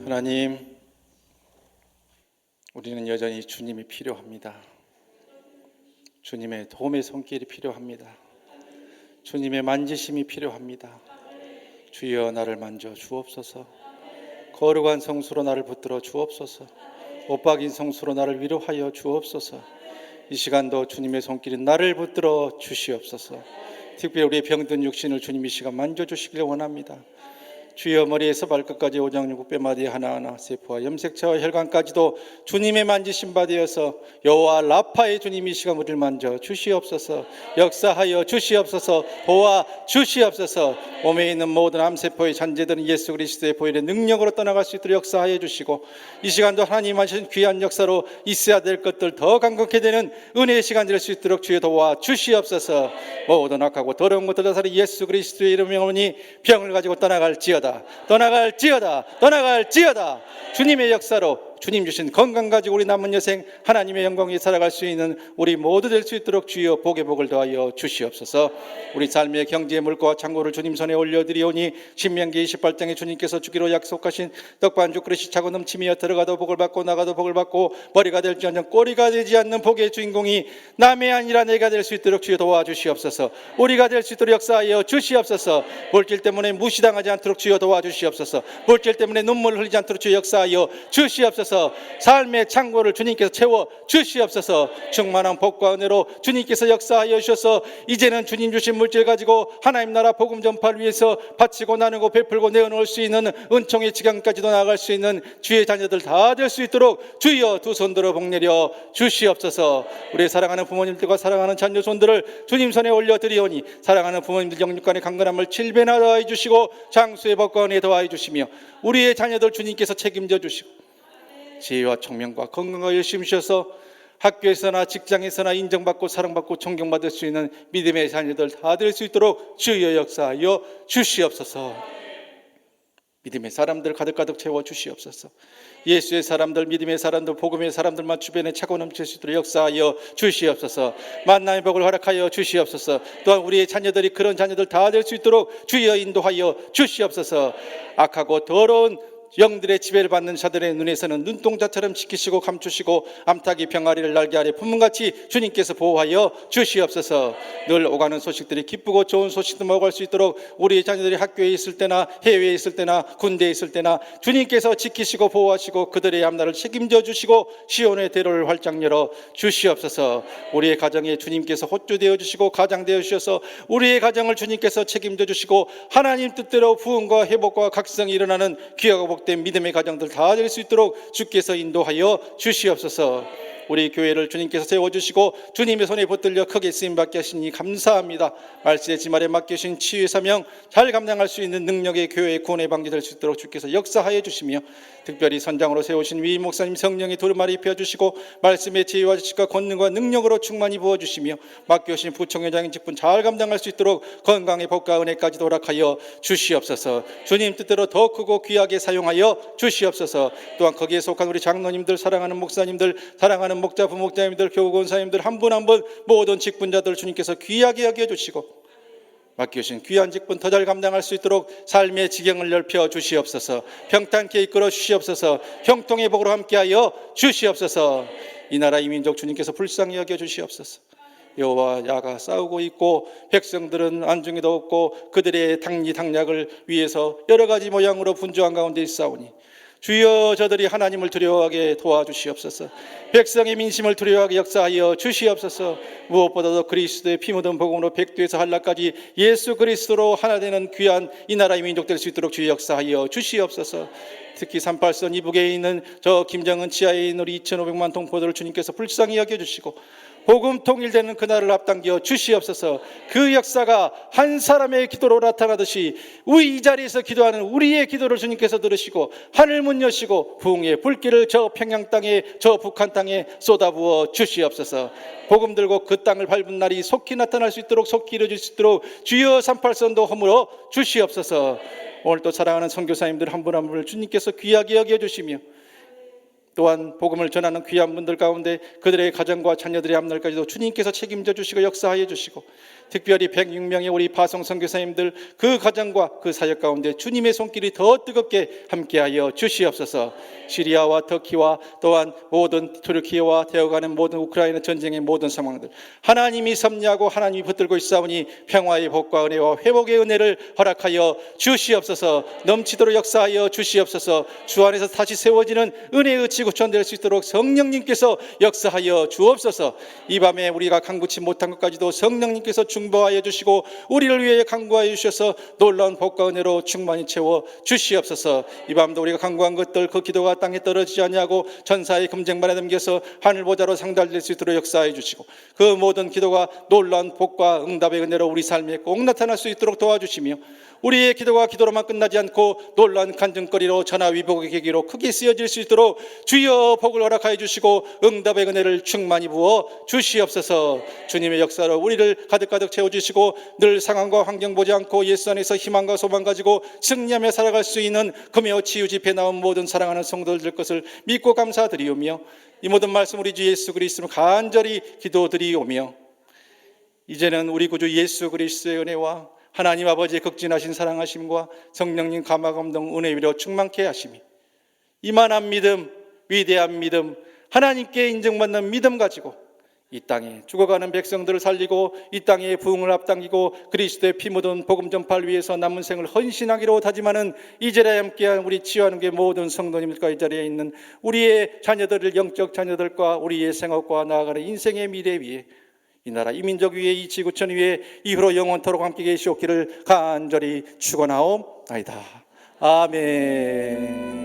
하나님, 우리는 여전히 주님이 필요합니다. 주님의 도움의 손길이 필요합니다. 주님의 만지심이 필요합니다. 주여 나를 만져 주옵소서. 거룩한 성수로 나를 붙들어 주옵소서. 못 박인 성수로 나를 위로하여 주옵소서. 이 시간도 주님의 손길이 나를 붙들어 주시옵소서. 특별히 우리의 병든 육신을 주님 이 시간 만져주시길 원합니다. 주여 머리에서 발끝까지 오장육부 뼈마디 하나하나 세포와 염색체와 혈관까지도 주님의 만지심 받으어서 여호와 라파의 주님 이 시간 우리를 만져 주시옵소서. 역사하여 주시옵소서. 도와 주시옵소서. 몸에 있는 모든 암세포의 잔재들은 예수 그리스도의 보혈의 능력으로 떠나갈 수 있도록 역사하여 주시고 이 시간도 하나님 하신 귀한 역사로 있어야 될 것들 더 강건케 되는 은혜의 시간 될 수 있도록 주여 도와 주시옵소서. 모든 악하고 더러운 것들 다 살이 예수 그리스도의 이름에 오니 병을 가지고 떠나갈지어다. 떠나갈지어다. 주님의 역사로 주님 주신 건강 가지고 우리 남은 여생 하나님의 영광에 살아갈 수 있는 우리 모두 될 수 있도록 주여 복의 복을 더하여 주시옵소서. 우리 삶의 경제의 물가와 창고를 주님 손에 올려드리오니 신명기 28장에 주님께서 주기로 약속하신 떡반죽 그릇이 차고 넘치며 들어가도 복을 받고 나가도 복을 받고 머리가 될지언정 꼬리가 되지 않는 복의 주인공이 남의 아니라 내가 될 수 있도록 주여 도와주시옵소서. 우리가 될 수 있도록 역사하여 주시옵소서. 물질 때문에 무시당하지 않도록 주여 도와주시옵소서. 물질 때문에 눈물 흘리지 않도록 주여 역사하여 주시옵소서. 주시옵소서. 삶의 창고를 주님께서 채워 주시옵소서. 충만한 복과 은혜로 주님께서 역사하여 주셔서 이제는 주님 주신 물질 가지고 하나님 나라 복음 전파를 위해서 바치고 나누고 베풀고 내어놓을 수 있는 은총의 지경까지도 나아갈 수 있는 주의 자녀들 다 될 수 있도록 주여 두 손 들어 복내려 주시옵소서. 우리 사랑하는 부모님들과 사랑하는 자녀 손들을 주님 손에 올려드리오니 사랑하는 부모님들 영육간의 강건함을 7배나 더하여 주시고 장수의 복과 은혜 더하여 주시며 우리의 자녀들 주님께서 책임져 주시고 지혜와 총명과 건강과 열심히 주셔서 학교에서나 직장에서나 인정받고 사랑받고 존경받을 수 있는 믿음의 자녀들 다 될 수 있도록 주여 역사하여 주시옵소서. 믿음의 사람들 가득가득 채워 주시옵소서. 예수의 사람들, 믿음의 사람들, 복음의 사람들만 주변에 차고 넘칠 수 있도록 역사하여 주시옵소서. 만남의 복을 허락하여 주시옵소서. 또한 우리의 자녀들이 그런 자녀들 다 될 수 있도록 주여 인도하여 주시옵소서. 악하고 더러운 영들의 지배를 받는 자들의 눈에서는 눈동자처럼 지키시고 감추시고 암탉이 병아리를 날개 아래 품문같이 주님께서 보호하여 주시옵소서. 늘 오가는 소식들이 기쁘고 좋은 소식도 오갈 수 있도록 우리 자녀들이 학교에 있을 때나 해외에 있을 때나 군대에 있을 때나 주님께서 지키시고 보호하시고 그들의 앞날을 책임져 주시고 시온의 대로를 활짝 열어 주시옵소서. 우리의 가정에 주님께서 호주 되어 주시고 가장 되어 주셔서 우리의 가정을 주님께서 책임져 주시고 하나님 뜻대로 부흥과 회복과 각성이 일어나는 귀하고 된 믿음의 가정들 다 될 수 있도록 주께서 인도하여 주시옵소서. 우리 교회를 주님께서 세워주시고 주님의 손에 붙들려 크게 쓰임받게 하시니 감사합니다. 말씀의 지말에 맡기신 치유의 사명 잘 감당할 수 있는 능력의 교회의 구원의 방지 될 수 있도록 주께서 역사하여 주시며 특별히 선장으로 세우신 위 목사님 성령의 두루마리 입혀주시고 말씀의 지혜와 지식과 권능과 능력으로 충만히 부어주시며 맡겨주신 부총회장의 직분 잘 감당할 수 있도록 건강의 복과 은혜까지도 허락하여 주시옵소서. 주님 뜻대로 더 크고 귀하게 사용하여 주시옵소서. 또한 거기에 속한 우리 장로님들, 사랑하는 목사님들, 사랑하는 목자, 부목자님들, 교우권사님들 한 분 한 분 모든 직분자들 주님께서 귀하게 여겨주시고 맡겨주신 귀한 직분 더 잘 감당할 수 있도록 삶의 지경을 넓혀 주시옵소서. 평탄케 이끌어 주시옵소서. 형통의 복으로 함께하여 주시옵소서. 이 나라 이 민족 주님께서 불쌍히 여겨 주시옵소서. 여호와 야가 싸우고 있고 백성들은 안중에도 없고 그들의 당리당략을 위해서 여러 가지 모양으로 분주한 가운데 있사오니 주여 저들이 하나님을 두려워하게 도와주시옵소서. 백성의 민심을 두려워하게 역사하여 주시옵소서. 무엇보다도 그리스도의 피 묻은 복음으로 백두에서 한라까지 예수 그리스도로 하나 되는 귀한 이 나라의 민족 될 수 있도록 주여 역사하여 주시옵소서. 특히 38선 이북에 있는 저 김정은 치하에 있는 우리 2,500만 동포들을 주님께서 불쌍히 여겨주시고 복음 통일되는 그날을 앞당겨 주시옵소서. 그 역사가 한 사람의 기도로 나타나듯이 우리 이 자리에서 기도하는 우리의 기도를 주님께서 들으시고 하늘 문 여시고 부흥의 불길을 저 평양 땅에 저 북한 땅에 쏟아부어 주시옵소서. 복음 들고 그 땅을 밟은 날이 속히 나타날 수 있도록 속히 이루어질 수 있도록 주여 38선도 허물어 주시옵소서. 오늘 또 사랑하는 선교사님들 한 분 한 분을 주님께서 귀하게 여겨주시며 또한 복음을 전하는 귀한 분들 가운데 그들의 가정과 자녀들의 앞날까지도 주님께서 책임져 주시고 역사하여 주시고 특별히 106명의 우리 파송 선교사님들 그 가정과 그 사역 가운데 주님의 손길이 더 뜨겁게 함께하여 주시옵소서. 시리아와 터키와 또한 모든 튀르키예와 되어가는 모든 우크라이나 전쟁의 모든 상황들 하나님이 섭리하고 하나님이 붙들고 있사오니 평화의 복과 은혜와 회복의 은혜를 허락하여 주시옵소서. 넘치도록 역사하여 주시옵소서. 주 안에서 다시 세워지는 은혜의 지구촌될 수 있도록 성령님께서 역사하여 주옵소서. 이 밤에 우리가 간구치 못한 것까지도 성령님께서 중보하여 주시고 우리를 위해 간구하여 주셔서 놀라운 복과 은혜로 충만히 채워 주시옵소서. 이 밤도 우리가 간구한 것들 그 기도가 땅에 떨어지지 아니하고 전사의 금쟁반에 담겨서 하늘 보좌로 상달될 수 있도록 역사해 주시고 그 모든 기도가 놀라운 복과 응답의 은혜로 우리 삶에 꼭 나타날 수 있도록 도와주시며 우리의 기도가 기도로만 끝나지 않고 놀라운 간증거리로 전화위복의 계기로 크게 쓰여질 수 있도록 주여 복을 허락하여 주시고 응답의 은혜를 충만히 부어 주시옵소서. 주님의 역사로 우리를 가득가득 채워주시고 늘 상황과 환경 보지 않고 예수 안에서 희망과 소망 가지고 승리하며 살아갈 수 있는 금요 치유 집회에 나온 모든 사랑하는 성도들 것을 믿고 감사드리오며 이 모든 말씀 우리 주 예수 그리스도로 간절히 기도드리오며 이제는 우리 구주 예수 그리스도의 은혜와 하나님 아버지의 극진하신 사랑하심과 성령님 감화감동 은혜 위로 충만케 하심이 이만한 믿음, 위대한 믿음, 하나님께 인정받는 믿음 가지고 이 땅에 죽어가는 백성들을 살리고 이 땅의 부흥을 앞당기고 그리스도의 피 묻은 복음 전파를 위해서 남은 생을 헌신하기로 다짐하는 이 자리에 함께한 우리 치유하는교회 모든 성도님들과 이 자리에 있는 우리의 자녀들을, 영적 자녀들과 우리의 생업과 나아가는 인생의 미래 위에, 이 나라 이 민족 위에, 이 지구촌 위에 이후로 영원토록 함께 계시옵기를 간절히 축원하옵나이다. 아멘.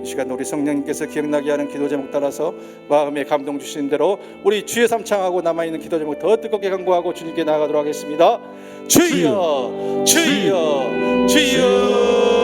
이 시간 우리 성령님께서 기억나게 하는 기도 제목 따라서 마음에 감동 주시는 대로 우리 주여 삼창하고 남아있는 기도 제목 더 뜨겁게 간구하고 주님께 나아가도록 하겠습니다. 주여, 주여, 주여.